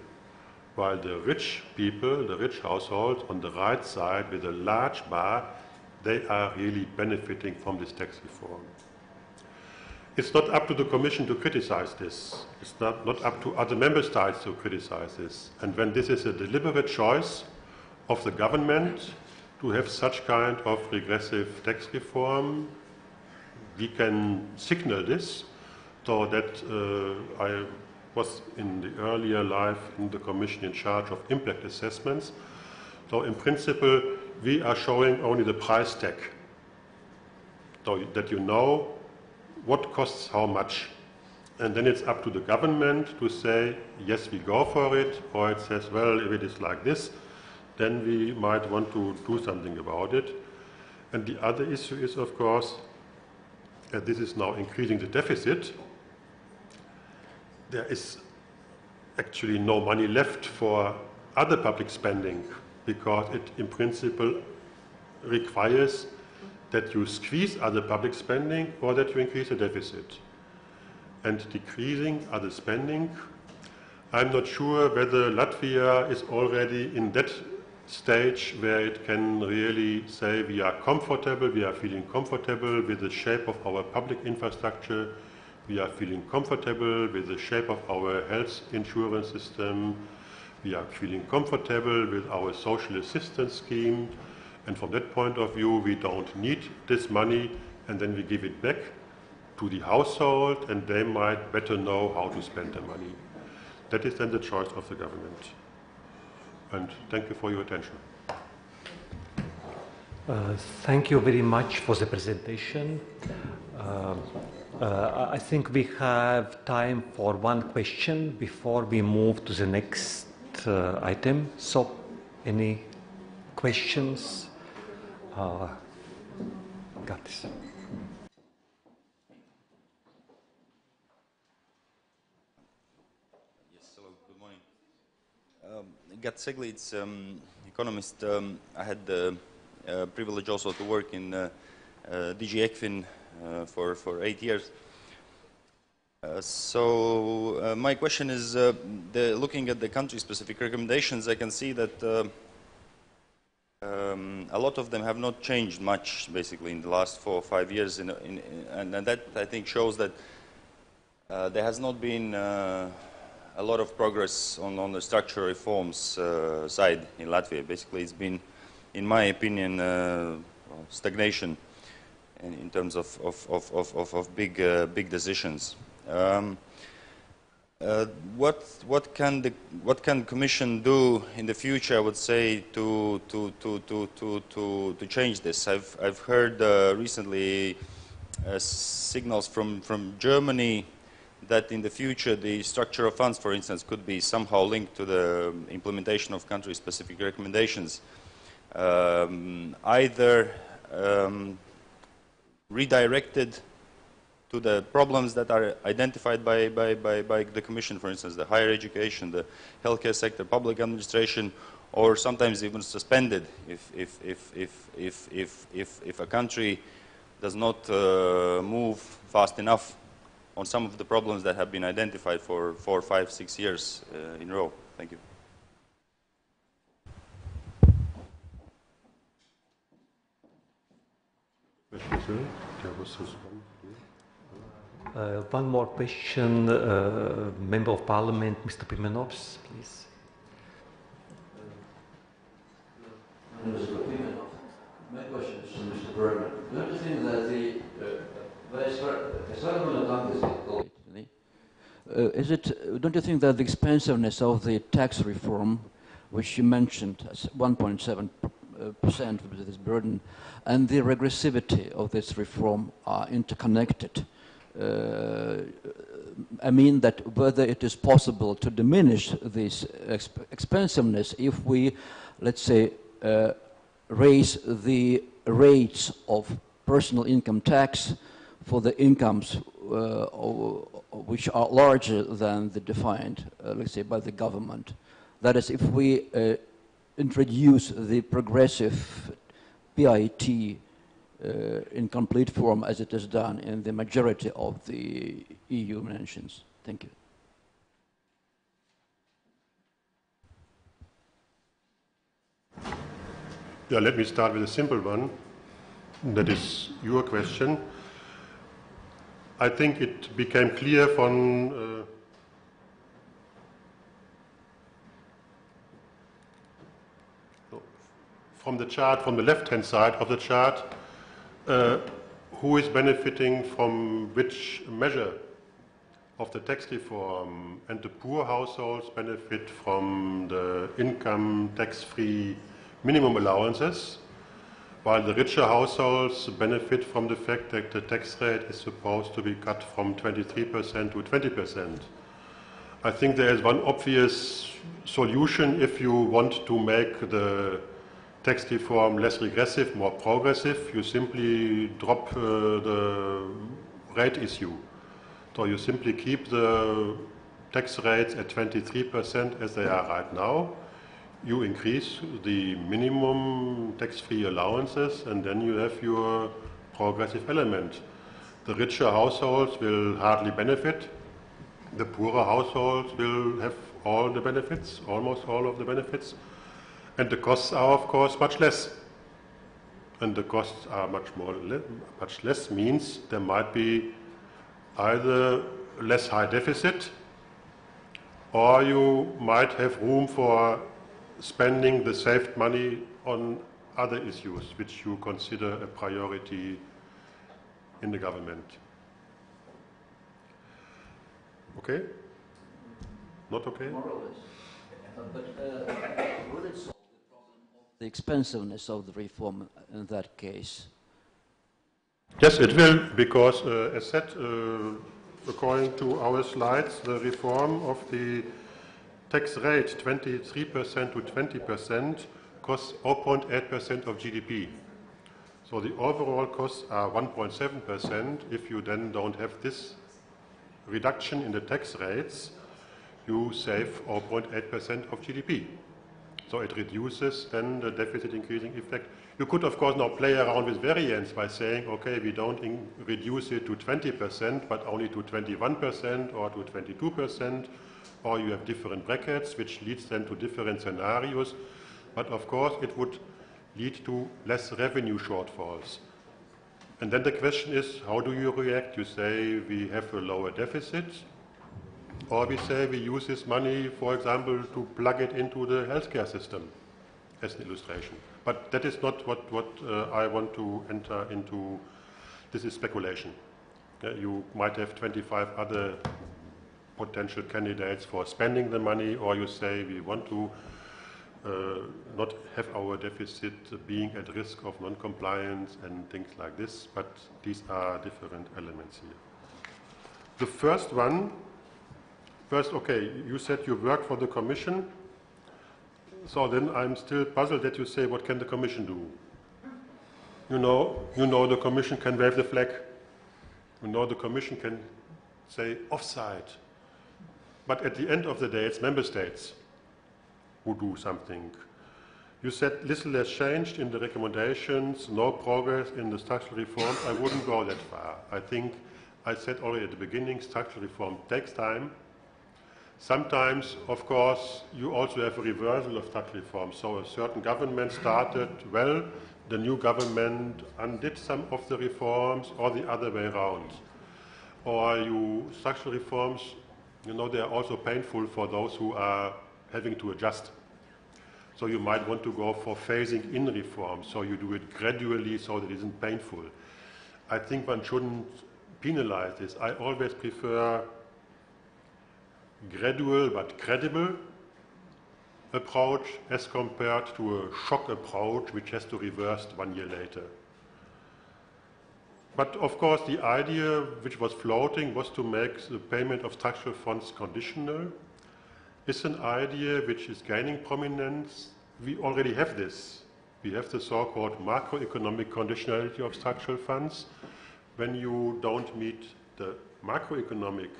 while the rich people, the rich households on the right side with a large bar, they are really benefiting from this tax reform. It's not up to the Commission to criticize this. It's not up to other member states to criticize this. And when this is a deliberate choice of the government to have such kind of regressive tax reform, we can signal this, so that I was in the earlier life in the Commission in charge of impact assessments. So in principle, we are showing only the price tag, so that you know what costs how much. And then it's up to the government to say, yes, we go for it, or it says, well, if it is like this, then we might want to do something about it. And the other issue is, of course, that this is now increasing the deficit. There is actually no money left for other public spending, because it in principle requires that you squeeze other public spending or that you increase the deficit. And decreasing other spending, I'm not sure whether Latvia is already in that stage where it can really say we are comfortable, we are feeling comfortable with the shape of our public infrastructure, we are feeling comfortable with the shape of our health insurance system, we are feeling comfortable with our social assistance scheme, and from that point of view we don't need this money, and then we give it back to the household and they might better know how to spend the money. That is then the choice of the government. And thank you for your attention. Thank you very much for the presentation. I think we have time for one question before we move to the next item. So, any questions? Got this. Gat Seglīts, economist. I had the privilege also to work in DG ECFIN for 8 years. So my question is, looking at the country-specific recommendations, I can see that a lot of them have not changed much, basically, in the last 4 or 5 years, and that, I think, shows that there has not been a lot of progress on the structural reforms side in Latvia. Basically, it's been, in my opinion, stagnation in terms of big decisions. What can the Commission do in the future, I would say, to change this? I've heard recently signals from Germany that in the future the structure of funds, for instance, could be somehow linked to the implementation of country-specific recommendations, either redirected to the problems that are identified by the Commission, for instance, the higher education, the healthcare sector, public administration, or sometimes even suspended if a country does not move fast enough on some of the problems that have been identified for 4, 5, 6 years in a row. Thank you. One more question, Member of Parliament, Mr. Pimenovs, please. My question is to Mr. Bergmann. Don't you think that the Don't you think that the expensiveness of the tax reform, which you mentioned as 1.7% with this burden, and the regressivity of this reform are interconnected? I mean that whether it is possible to diminish this expensiveness if we, let's say, raise the rates of personal income tax for the incomes which are larger than the defined, let's say, by the government. That is, if we introduce the progressive PIT in complete form as it is done in the majority of the EU nations. Thank you. Yeah, let me start with a simple one. That is your question. I think it became clear from the chart, from the left-hand side of the chart, who is benefiting from which measure of the tax reform, and the poor households benefit from the income tax-free minimum allowances, while the richer households benefit from the fact that the tax rate is supposed to be cut from 23% to 20%. I think there is one obvious solution if you want to make the tax reform less regressive, more progressive. You simply drop the rate issue. So you simply keep the tax rates at 23% as they are right now. You increase the minimum tax-free allowances, and then you have your progressive element. The richer households will hardly benefit. The poorer households will have all the benefits, almost all of the benefits. And the costs are, of course, much less. And the costs are much less means there might be either less high deficit, or you might have room for spending the saved money on other issues which you consider a priority in the government. Okay? Not okay? More or less. But will it solve the problem of the expensiveness of the reform in that case? Yes, it will, because as said, according to our slides, the reform of the tax rate 23% to 20% costs 0.8% of GDP. So the overall costs are 1.7%. If you then don't have this reduction in the tax rates, you save 0.8% of GDP. So it reduces then the deficit increasing effect. You could, of course, now play around with variance by saying, okay, we don't reduce it to 20%, but only to 21% or to 22%, or you have different brackets, which leads then to different scenarios. But of course, it would lead to less revenue shortfalls. And then the question is, how do you react? You say we have a lower deficit, or we say we use this money, for example, to plug it into the healthcare system, as an illustration. But that is not what I want to enter into. This is speculation. You might have 25 other potential candidates for spending the money, or you say we want to not have our deficit being at risk of non-compliance and things like this, but these are different elements here. The first one, okay, you said you worked for the Commission, so then I'm still puzzled that you say, what can the Commission do? You know the Commission can wave the flag. You know the Commission can say offside. But at the end of the day, it's member states who do something. You said little has changed in the recommendations, no progress in the structural reforms. I wouldn't go that far. I think I said already at the beginning, structural reform takes time. Sometimes, of course, you also have a reversal of structural reform. So a certain government started well, the new government undid some of the reforms, or the other way around. Or structural reforms, they are also painful for those who are having to adjust. So you might want to go for phasing in reforms, so you do it gradually so that it isn't painful. I think one shouldn't penalize this. I always prefer gradual but credible approach as compared to a shock approach which has to reverse 1 year later. But of course the idea which was floating was to make the payment of structural funds conditional. It's an idea which is gaining prominence. We already have this. We have the so-called macroeconomic conditionality of structural funds. When you don't meet the macroeconomic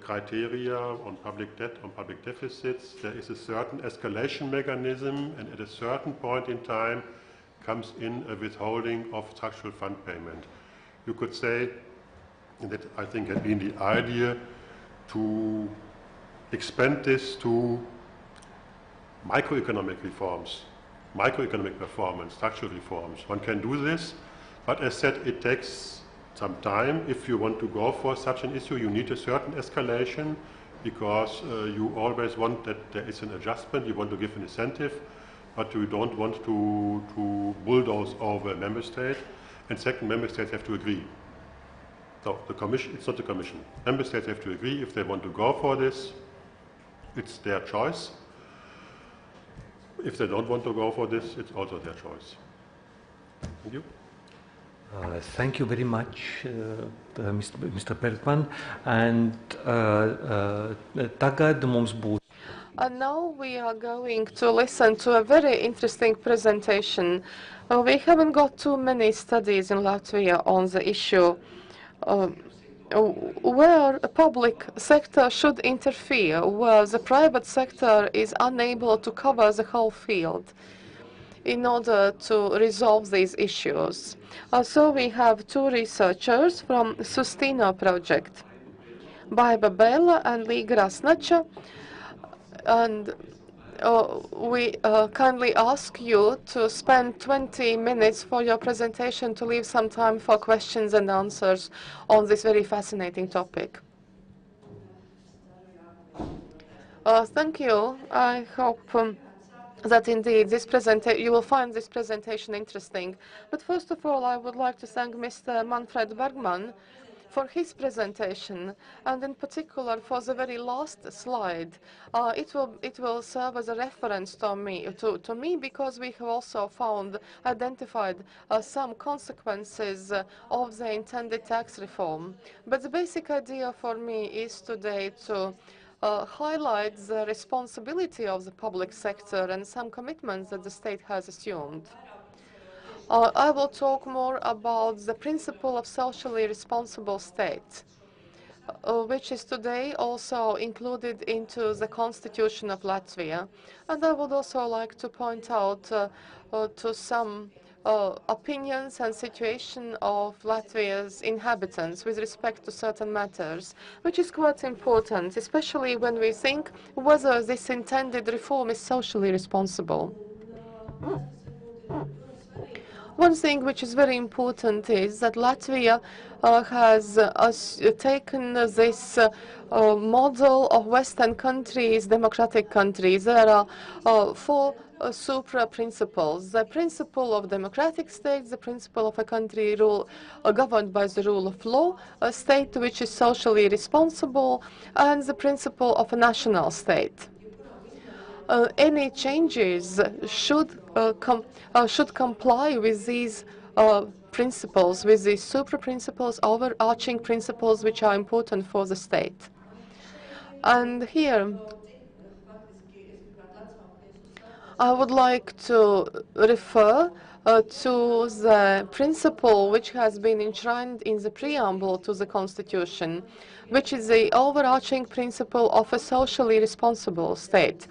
criteria on public debt, on public deficits, there is a certain escalation mechanism, and at a certain point in time comes in a withholding of structural fund payment. You could say, and that I think had been the idea, to expand this to microeconomic reforms, microeconomic performance, structural reforms. One can do this, but as said, it takes some time. If you want to go for such an issue, you need a certain escalation, because you always want that there is an adjustment, you want to give an incentive, but you don't want to bulldoze over a member state. And second, member states have to agree. So the Commission, it's not the Commission. Member states have to agree if they want to go for this. It's their choice. If they don't want to go for this, it's also their choice. Thank you. Thank you very much, Mr. Bergmann. And tagad mums būs. And now we are going to listen to a very interesting presentation. We haven't got too many studies in Latvia on the issue where a public sector should interfere, where the private sector is unable to cover the whole field in order to resolve these issues. So we have two researchers from SUSTINNO project, Baiba, Bela and Līga, Rasnača. And we kindly ask you to spend 20 minutes for your presentation, to leave some time for questions and answers on this very fascinating topic. Thank you. I hope that indeed this you will find this presentation interesting. But first of all, I would like to thank Mr. Manfred Bergmann for his presentation, and in particular for the very last slide. It will serve as a reference to me because we have also identified some consequences of the intended tax reform. But the basic idea for me is today to highlight the responsibility of the public sector and some commitments that the state has assumed. I will talk more about the principle of socially responsible state, which is today also included into the Constitution of Latvia. And I would also like to point out to some opinions and situation of Latvia's inhabitants with respect to certain matters, which is quite important, especially when we think whether this intended reform is socially responsible. One thing which is very important is that Latvia has taken this model of Western countries, democratic countries. There are four supra-principles: the principle of democratic states, the principle of a country governed by the rule of law, a state which is socially responsible, and the principle of a national state. Any changes should comply with these principles, with these supra-principles, overarching principles which are important for the state. And here, I would like to refer to the principle which has been enshrined in the preamble to the Constitution, which is the overarching principle of a socially responsible state.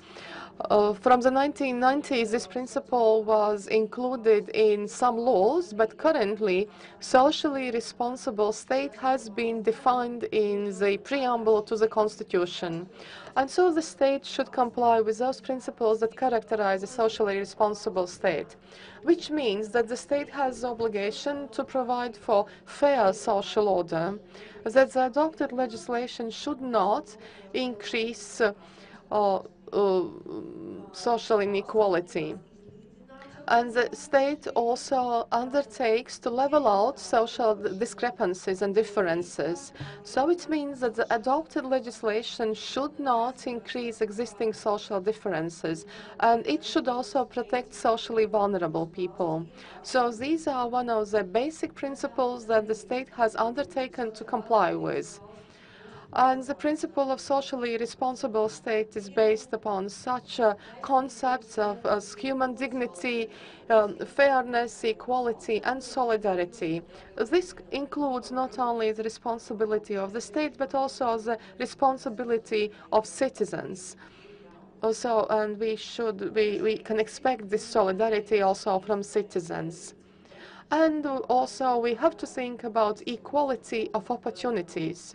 From the 1990s, this principle was included in some laws, but currently, socially responsible state has been defined in the preamble to the Constitution. And so the state should comply with those principles that characterize a socially responsible state, which means that the state has the obligation to provide for fair social order, that the adopted legislation should not increase social inequality. And the state also undertakes to level out social discrepancies and differences. So it means that the adopted legislation should not increase existing social differences, and it should also protect socially vulnerable people. So these are one of the basic principles that the state has undertaken to comply with. And the principle of socially responsible state is based upon such concepts of as human dignity, fairness, equality, and solidarity. This includes not only the responsibility of the state, but also the responsibility of citizens. Also, and we can expect this solidarity also from citizens. And also, we have to think about equality of opportunities.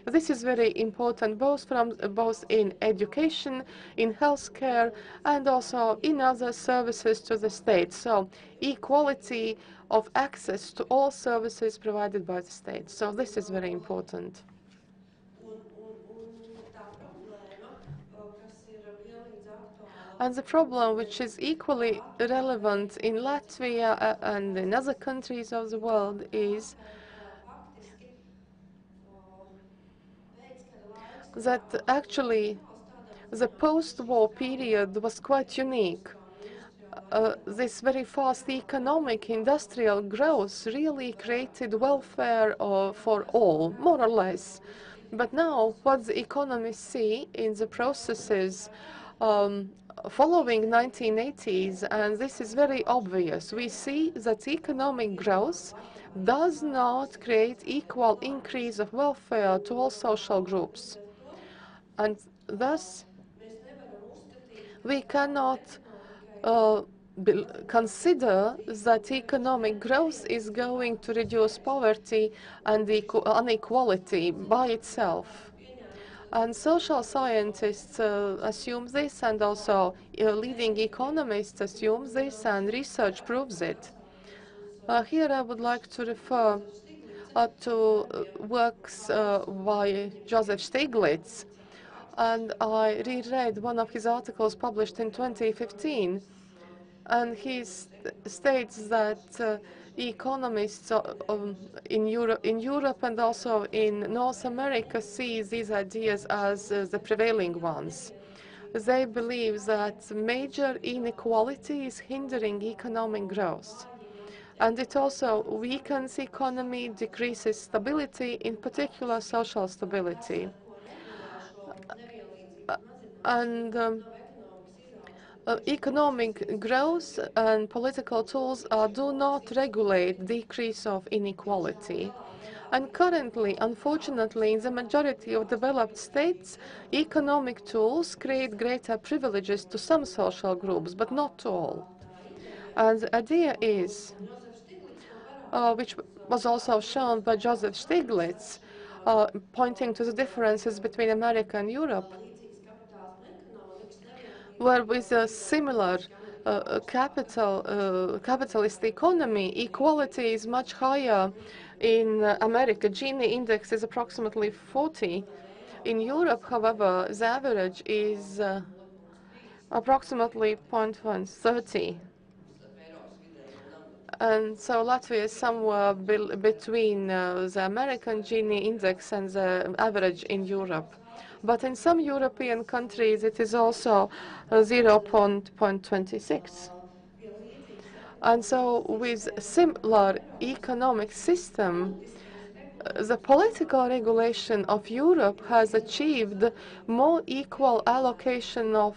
This is very important both in education, in healthcare, and also in other services to the state. So equality of access to all services provided by the state. So this is very important. And the problem, which is equally relevant in Latvia and in other countries of the world, is that actually the post-war period was quite unique. This very fast economic industrial growth really created welfare for all, more or less. But now what the economists see in the processes following 1980s, and this is very obvious, we see that economic growth does not create equal increase of welfare to all social groups. And thus, we cannot consider that economic growth is going to reduce poverty and inequality by itself. And social scientists assume this, and also leading economists assume this, and research proves it. Here I would like to refer to works by Joseph Stiglitz. And I reread one of his articles published in 2015, and he states that economists in Europe and also in North America see these ideas as the prevailing ones. They believe that major inequality is hindering economic growth, and it also weakens the economy, decreases stability, in particular social stability. And economic growth and political tools do not regulate decrease of inequality. And currently, unfortunately, in the majority of developed states, economic tools create greater privileges to some social groups, but not to all. And the idea is, which was also shown by Joseph Stiglitz, pointing to the differences between America and Europe, where with a similar capitalist economy, equality is much higher in America. Gini index is approximately 40. In Europe, however, the average is approximately 0.130. And so Latvia is somewhere between the American Gini index and the average in Europe. But in some European countries, it is also 0.26. And so with similar economic system, the political regulation of Europe has achieved more equal allocation of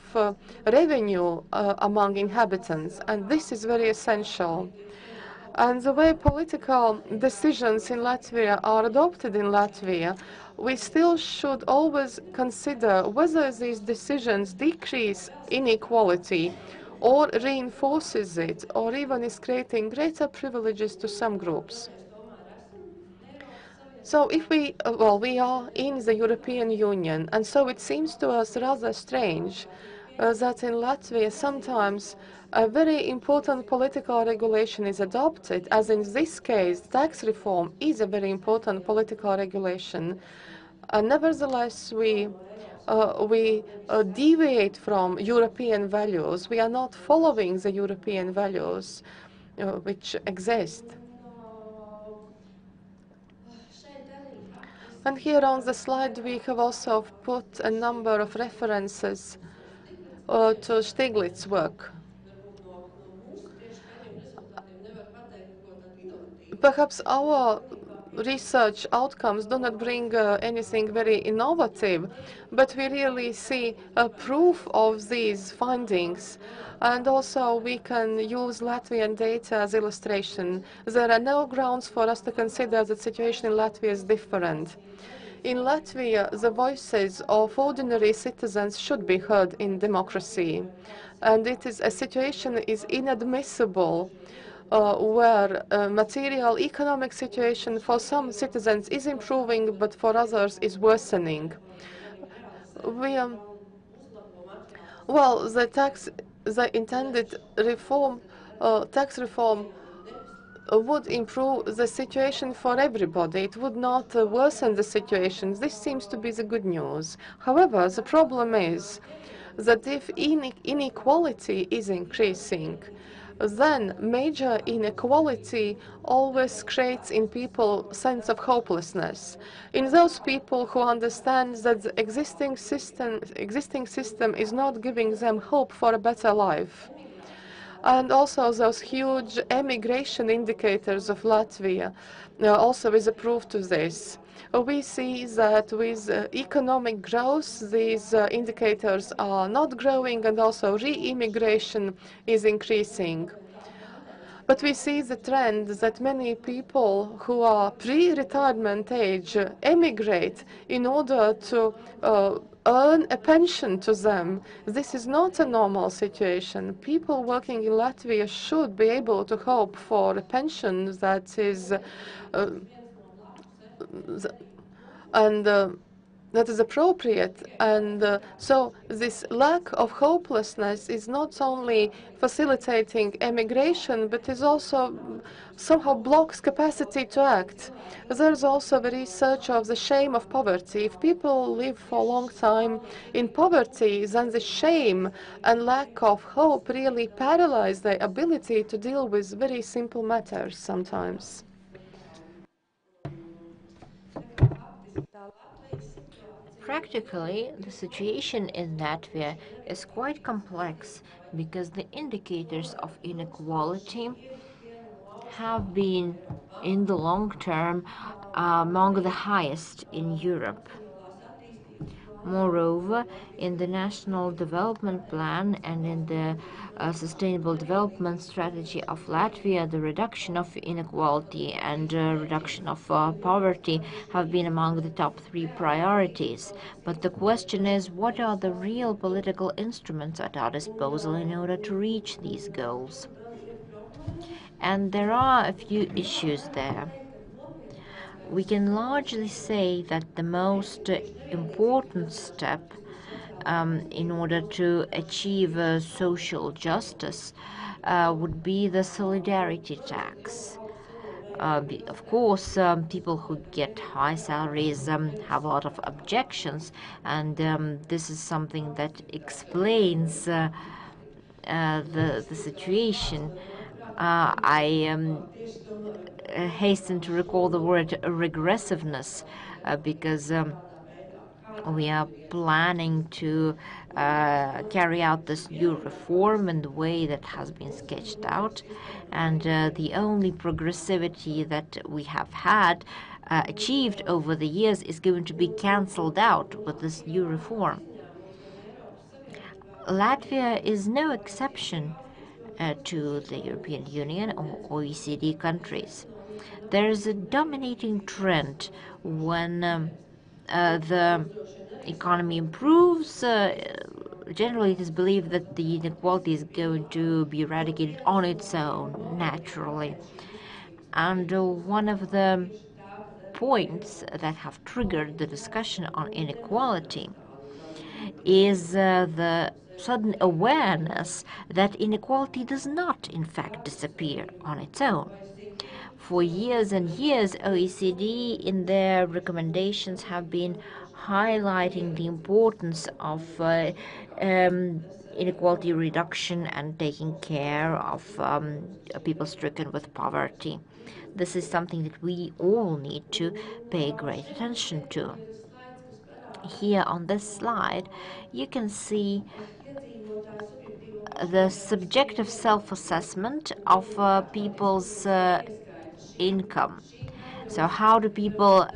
revenue among inhabitants, and this is very essential. And the way political decisions in Latvia are adopted in Latvia, we still should always consider whether these decisions decrease inequality or reinforces it, or even is creating greater privileges to some groups. So if we are in the European Union, and so it seems to us rather strange that in Latvia sometimes a very important political regulation is adopted, as in this case, tax reform is a very important political regulation. Nevertheless, we we deviate from European values. We are not following the European values which exist. And here on the slide we have also put a number of references to Stiglitz's work. Perhaps our research outcomes do not bring anything very innovative, but we really see a proof of these findings. And also we can use Latvian data as illustration. There are no grounds for us to consider that the situation in Latvia is different. In Latvia, the voices of ordinary citizens should be heard in democracy. And it is a situation is inadmissible where material economic situation for some citizens is improving, but for others is worsening. Well, the intended reform, tax reform, would improve the situation for everybody. It would not worsen the situation. This seems to be the good news. However, the problem is that if inequality is increasing, then major inequality always creates in people a sense of hopelessness. In those people who understand that the existing system is not giving them hope for a better life. And also those huge emigration indicators of Latvia also is a proof to this. We see that with economic growth, these indicators are not growing, and also re-immigration is increasing. But we see the trend that many people who are pre-retirement age emigrate in order to earn a pension to them. This is not a normal situation. People working in Latvia should be able to hope for a pension that is that is appropriate. And so this lack of hopelessness is not only facilitating emigration, but is also somehow blocks capacity to act. There's also the research of the shame of poverty. If people live for a long time in poverty, then the shame and lack of hope really paralyze their ability to deal with very simple matters sometimes. Practically, the situation in Latvia is quite complex because the indicators of inequality have been, in the long term, among the highest in Europe. Moreover, in the National Development Plan and in the Sustainable Development Strategy of Latvia, the reduction of inequality and reduction of poverty have been among the top 3 priorities. But the question is, what are the real political instruments at our disposal in order to reach these goals? And there are a few issues there. We can largely say that the most important step in order to achieve social justice would be the solidarity tax. Of course, people who get high salaries have a lot of objections, and this is something that explains the situation. I hasten to recall the word regressiveness because we are planning to carry out this new reform in the way that has been sketched out, and the only progressivity that we have had achieved over the years is going to be cancelled out with this new reform. Latvia is no exception to the European Union or OECD countries. There is a dominating trend when the economy improves. Generally, it is believed that the inequality is going to be eradicated on its own, naturally. And one of the points that have triggered the discussion on inequality is the sudden awareness that inequality does not, in fact, disappear on its own. For years and years, OECD in their recommendations have been highlighting the importance of inequality reduction and taking care of people stricken with poverty. This is something that we all need to pay great attention to. Here on this slide, you can see the subjective self-assessment of people's income. So how do people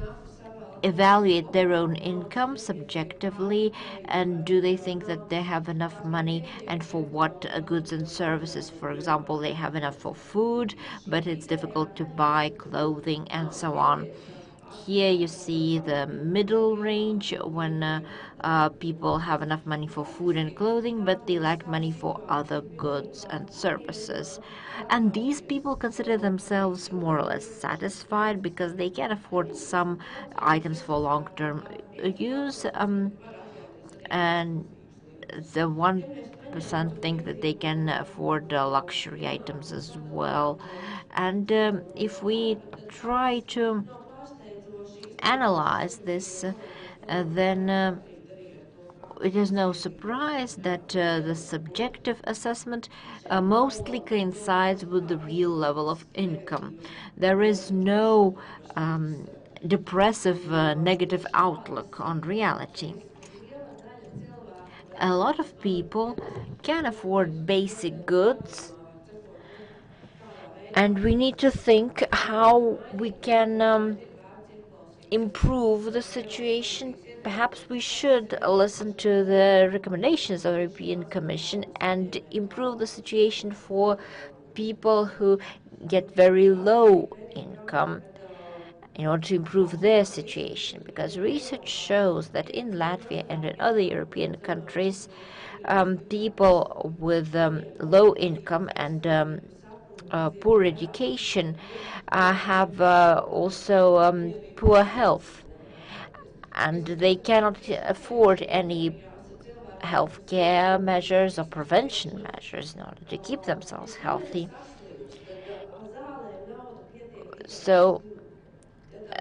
evaluate their own income subjectively, and do they think that they have enough money, and for what goods and services? For example, they have enough for food, but it's difficult to buy clothing and so on. Here you see the middle range when people have enough money for food and clothing, but they lack money for other goods and services. And these people consider themselves more or less satisfied because they can afford some items for long-term use, and the 1% think that they can afford luxury items as well. And if we try to analyze this, then it is no surprise that the subjective assessment mostly coincides with the real level of income. There is no depressive negative outlook on reality. A lot of people can afford basic goods, and we need to think how we can improve the situation. Perhaps we should listen to the recommendations of the European Commission and improve the situation for people who get very low income in order to improve their situation, because research shows that in Latvia and in other European countries, people with low income and poor education have also poor health, and they cannot afford any health care measures or prevention measures in order to keep themselves healthy. So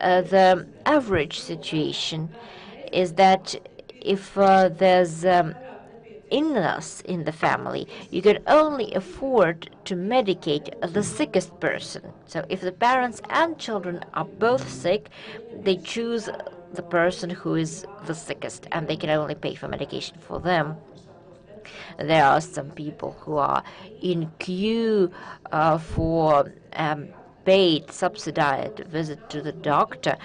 the average situation is that if there's illness in the family, you can only afford to medicate the sickest person. So if the parents and children are both sick, they choose the person who is the sickest, and they can only pay for medication for them. There are some people who are in queue for paid, subsidized visit to the doctor,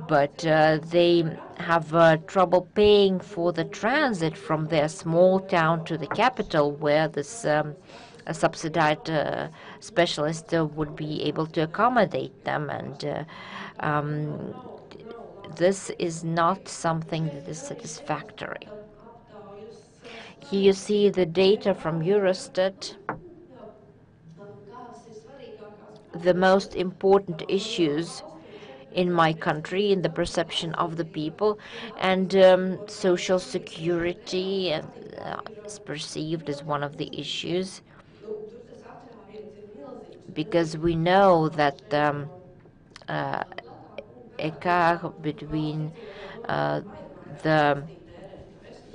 but they have trouble paying for the transit from their small town to the capital, where this a subsidized specialist would be able to accommodate them, and this is not something that is satisfactory. Here you see the data from Eurostat. The most important issues in my country, in the perception of the people, and social security is perceived as one of the issues, because we know that écart between the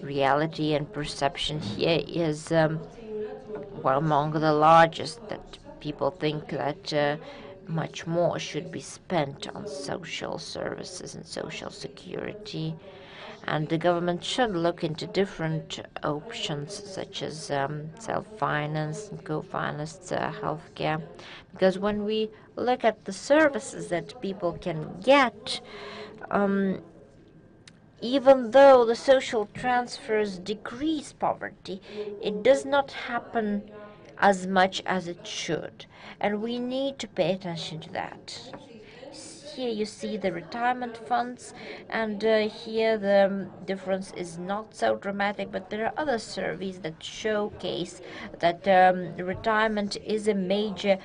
reality and perception here is well among the largest, that people think that much more should be spent on social services and social security, and the government should look into different options such as self-finance and co-financed healthcare, because when we look at the services that people can get, even though the social transfers decrease poverty, it does not happen as much as it should, and we need to pay attention to that. Here you see the retirement funds, and here the difference is not so dramatic, but there are other surveys that showcase that retirement is a major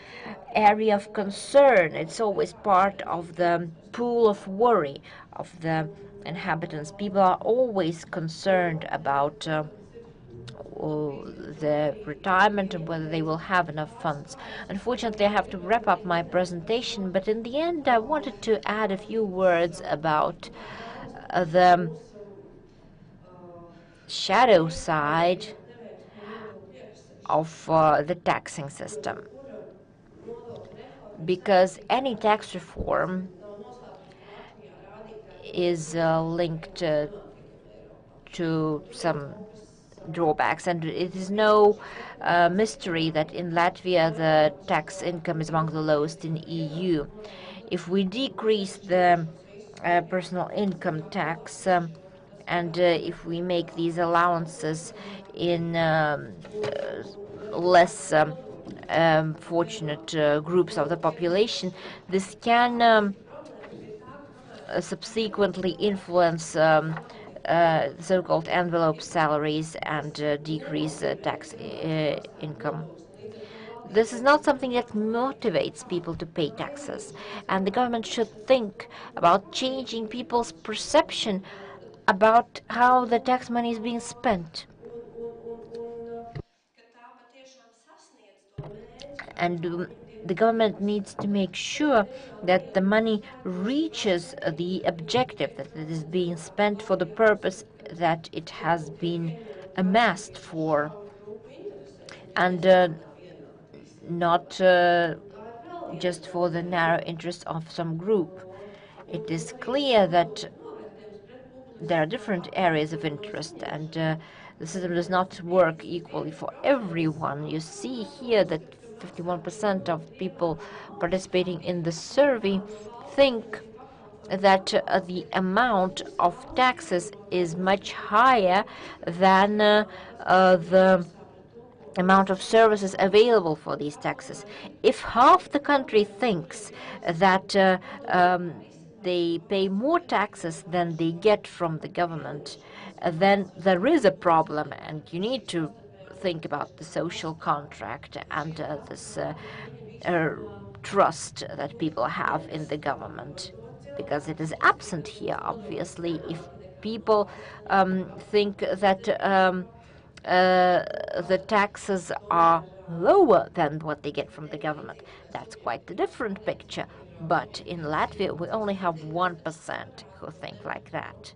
area of concern. It's always part of the pool of worry of the inhabitants. People are always concerned about their retirement and whether they will have enough funds. Unfortunately, I have to wrap up my presentation, but in the end, I wanted to add a few words about the shadow side of the taxing system, because any tax reform is linked to some drawbacks, and it is no mystery that in Latvia the tax income is among the lowest in EU. If we decrease the personal income tax and if we make these allowances in less fortunate groups of the population, this can subsequently influence so-called envelope salaries and decrease tax income. This is not something that motivates people to pay taxes, and the government should think about changing people's perception about how the tax money is being spent. And the government needs to make sure that the money reaches the objective, that it is being spent for the purpose that it has been amassed for, and not just for the narrow interest of some group. It is clear that there are different areas of interest, and the system does not work equally for everyone. You see here that 51% of people participating in the survey think that the amount of taxes is much higher than the amount of services available for these taxes. If half the country thinks that they pay more taxes than they get from the government, then there is a problem, and you need to think about the social contract and this trust that people have in the government, because it is absent here, obviously. If people think that the taxes are lower than what they get from the government, that's quite a different picture. But in Latvia, we only have 1% who think like that.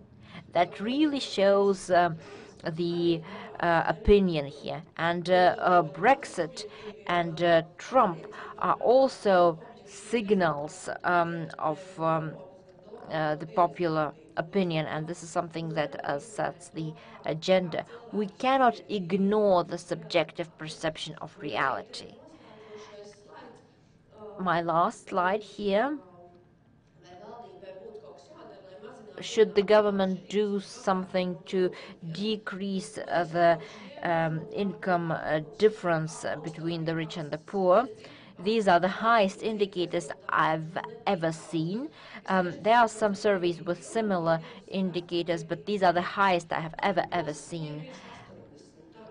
That really shows the opinion here. And Brexit and Trump are also signals of the popular opinion, and this is something that sets the agenda. We cannot ignore the subjective perception of reality. My last slide here. Should the government do something to decrease the income difference between the rich and the poor? These are the highest indicators I've ever seen. There are some surveys with similar indicators, but these are the highest I have ever seen.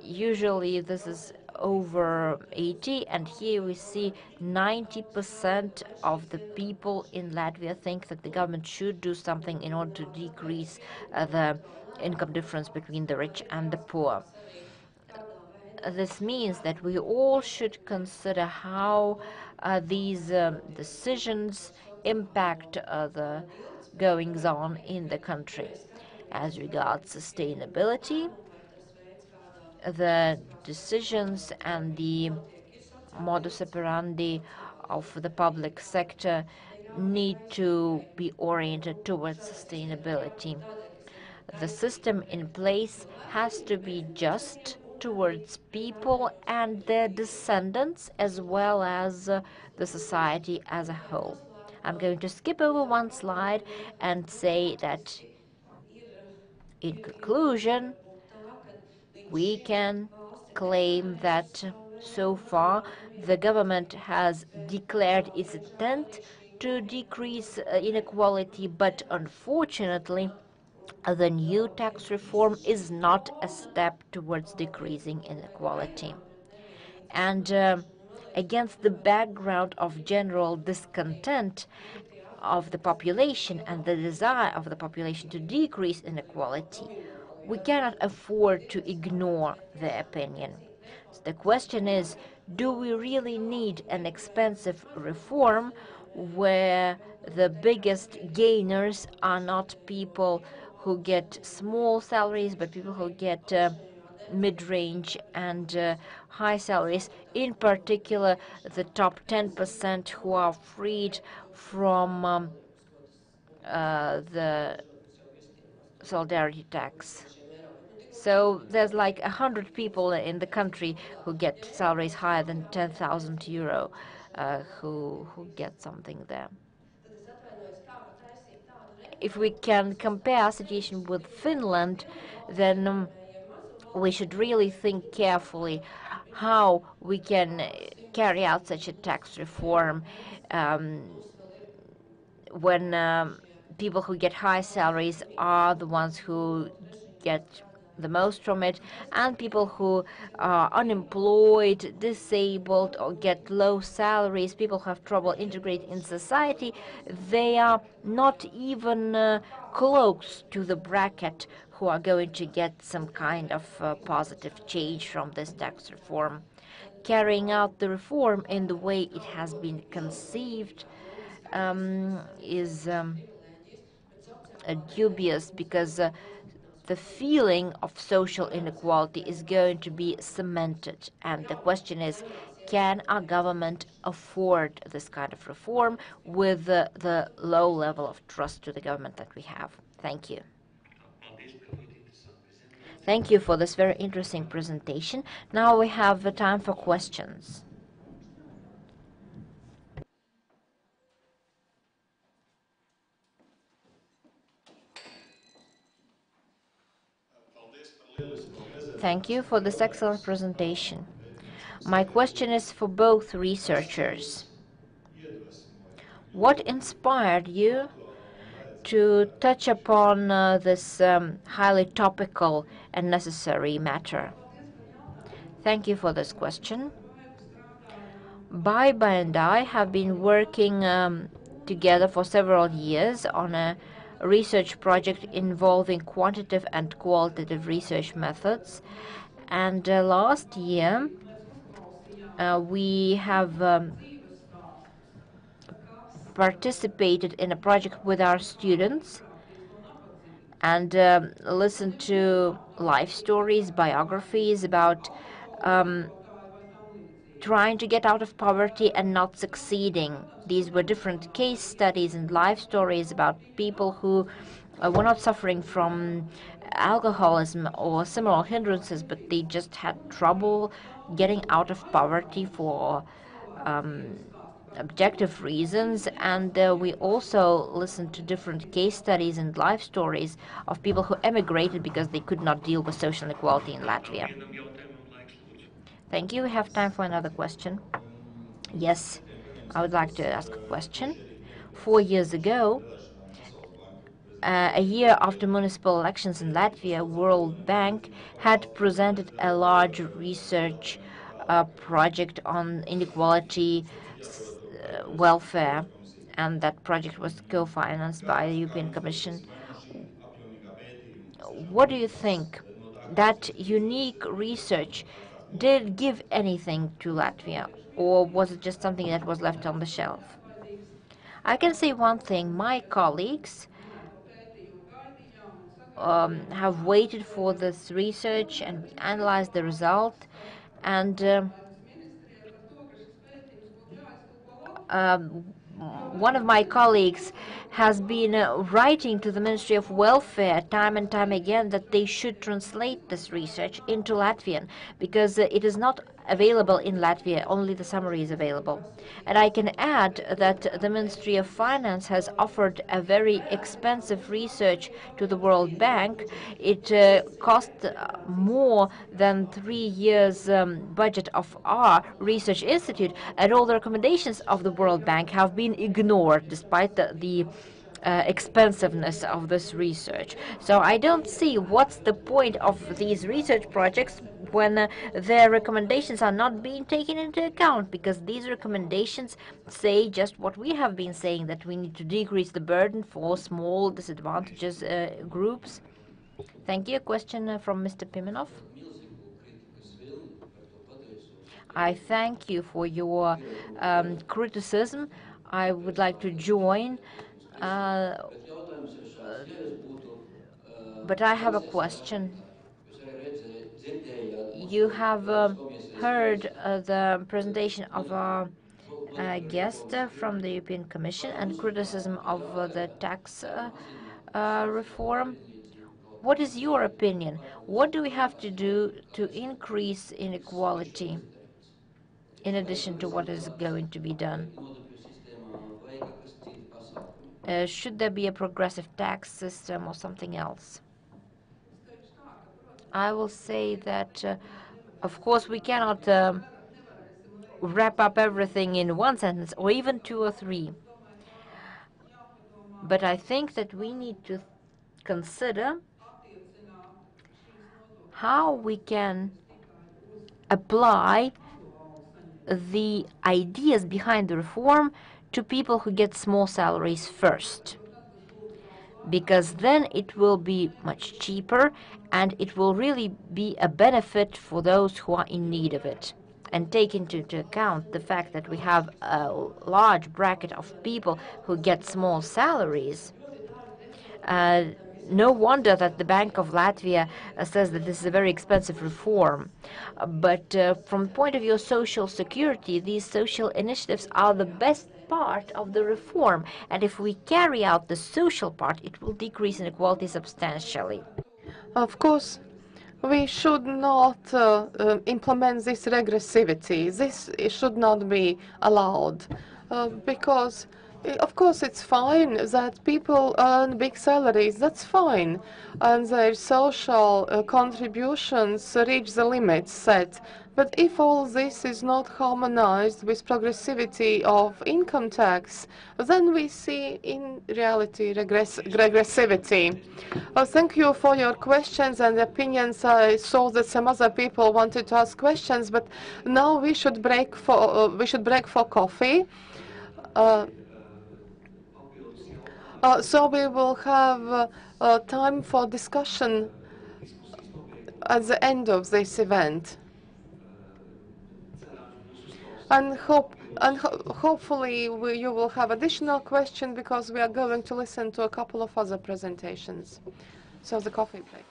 Usually this is over 80, and here we see 90% of the people in Latvia think that the government should do something in order to decrease the income difference between the rich and the poor. This means that we all should consider how these decisions impact the goings-on in the country. As regards sustainability, the decisions and the modus operandi of the public sector need to be oriented towards sustainability. The system in place has to be just towards people and their descendants, as well as the society as a whole. I'm going to skip over one slide and say that, in conclusion, we can claim that so far the government has declared its intent to decrease inequality, but unfortunately the new tax reform is not a step towards decreasing inequality. And against the background of general discontent of the population and the desire of the population to decrease inequality, we cannot afford to ignore their opinion. So the question is, do we really need an expensive reform where the biggest gainers are not people who get small salaries, but people who get mid-range and high salaries, in particular the top 10% who are freed from the solidarity tax. So there's like 100 people in the country who get salaries higher than 10,000 euro, who get something there. If we can compare our situation with Finland, then we should really think carefully how we can carry out such a tax reform when people who get high salaries are the ones who get the most from it, and people who are unemployed, disabled, or get low salaries, people who have trouble integrating in society, they are not even close to the bracket who are going to get some kind of positive change from this tax reform. Carrying out the reform in the way it has been conceived is dubious, because the feeling of social inequality is going to be cemented. And the question is, can our government afford this kind of reform with the low level of trust to the government that we have? Thank you. Thank you for this very interesting presentation. Now we have time for questions. Thank you for this excellent presentation. My question is for both researchers. What inspired you to touch upon this highly topical and necessary matter? Thank you for this question. Baiba and I have been working together for several years on a research project involving quantitative and qualitative research methods. And last year, we have participated in a project with our students and listened to life stories, biographies about trying to get out of poverty and not succeeding. These were different case studies and life stories about people who were not suffering from alcoholism or similar hindrances, but they just had trouble getting out of poverty for objective reasons. And we also listened to different case studies and life stories of people who emigrated because they could not deal with social inequality in Latvia. Thank you. We have time for another question. Yes, I would like to ask a question. 4 years ago, a year after municipal elections in Latvia, World Bank had presented a large research project on inequality welfare, and that project was co-financed by the European Commission. What do you think? That unique research did give anything to Latvia, or was it just something that was left on the shelf? I can say one thing. My colleagues have waited for this research and analyzed the result, and one of my colleagues has been writing to the Ministry of Welfare time and time again that they should translate this research into Latvian, because it is not available in Latvia, only the summary is available. And I can add that the Ministry of Finance has offered a very expensive research to the World Bank. It cost more than 3 years' budget of our research institute, and all the recommendations of the World Bank have been ignored despite the expensiveness of this research. So I don't see what's the point of these research projects when their recommendations are not being taken into account, because these recommendations say just what we have been saying, that we need to decrease the burden for small disadvantaged groups. Thank you. A question from Mr. Pimenov. I thank you for your criticism. I would like to join, but I have a question. You have heard the presentation of our guest from the European Commission and criticism of the tax reform. What is your opinion? What do we have to do to increase inequality in addition to what is going to be done? Should there be a progressive tax system or something else? I will say that, of course, we cannot wrap up everything in one sentence or even two or three. But I think that we need to consider how we can apply the ideas behind the reform to people who get small salaries first, because then it will be much cheaper and it will really be a benefit for those who are in need of it. And take into account the fact that we have a large bracket of people who get small salaries. No wonder that the Bank of Latvia says that this is a very expensive reform. But from the point of view of social security, these social initiatives are the best part of the reform. And if we carry out the social part, it will decrease inequality substantially. Of course, we should not implement this regressivity. This should not be allowed because of course, it's fine that people earn big salaries. That's fine. And their social contributions reach the limits set. But if all this is not harmonized with progressivity of income tax, then we see in reality regressivity. Thank you for your questions and opinions. I saw that some other people wanted to ask questions, but now we should break for coffee. So we will have time for discussion at the end of this event, and hopefully you will have additional questions because we are going to listen to a couple of other presentations. So the coffee break.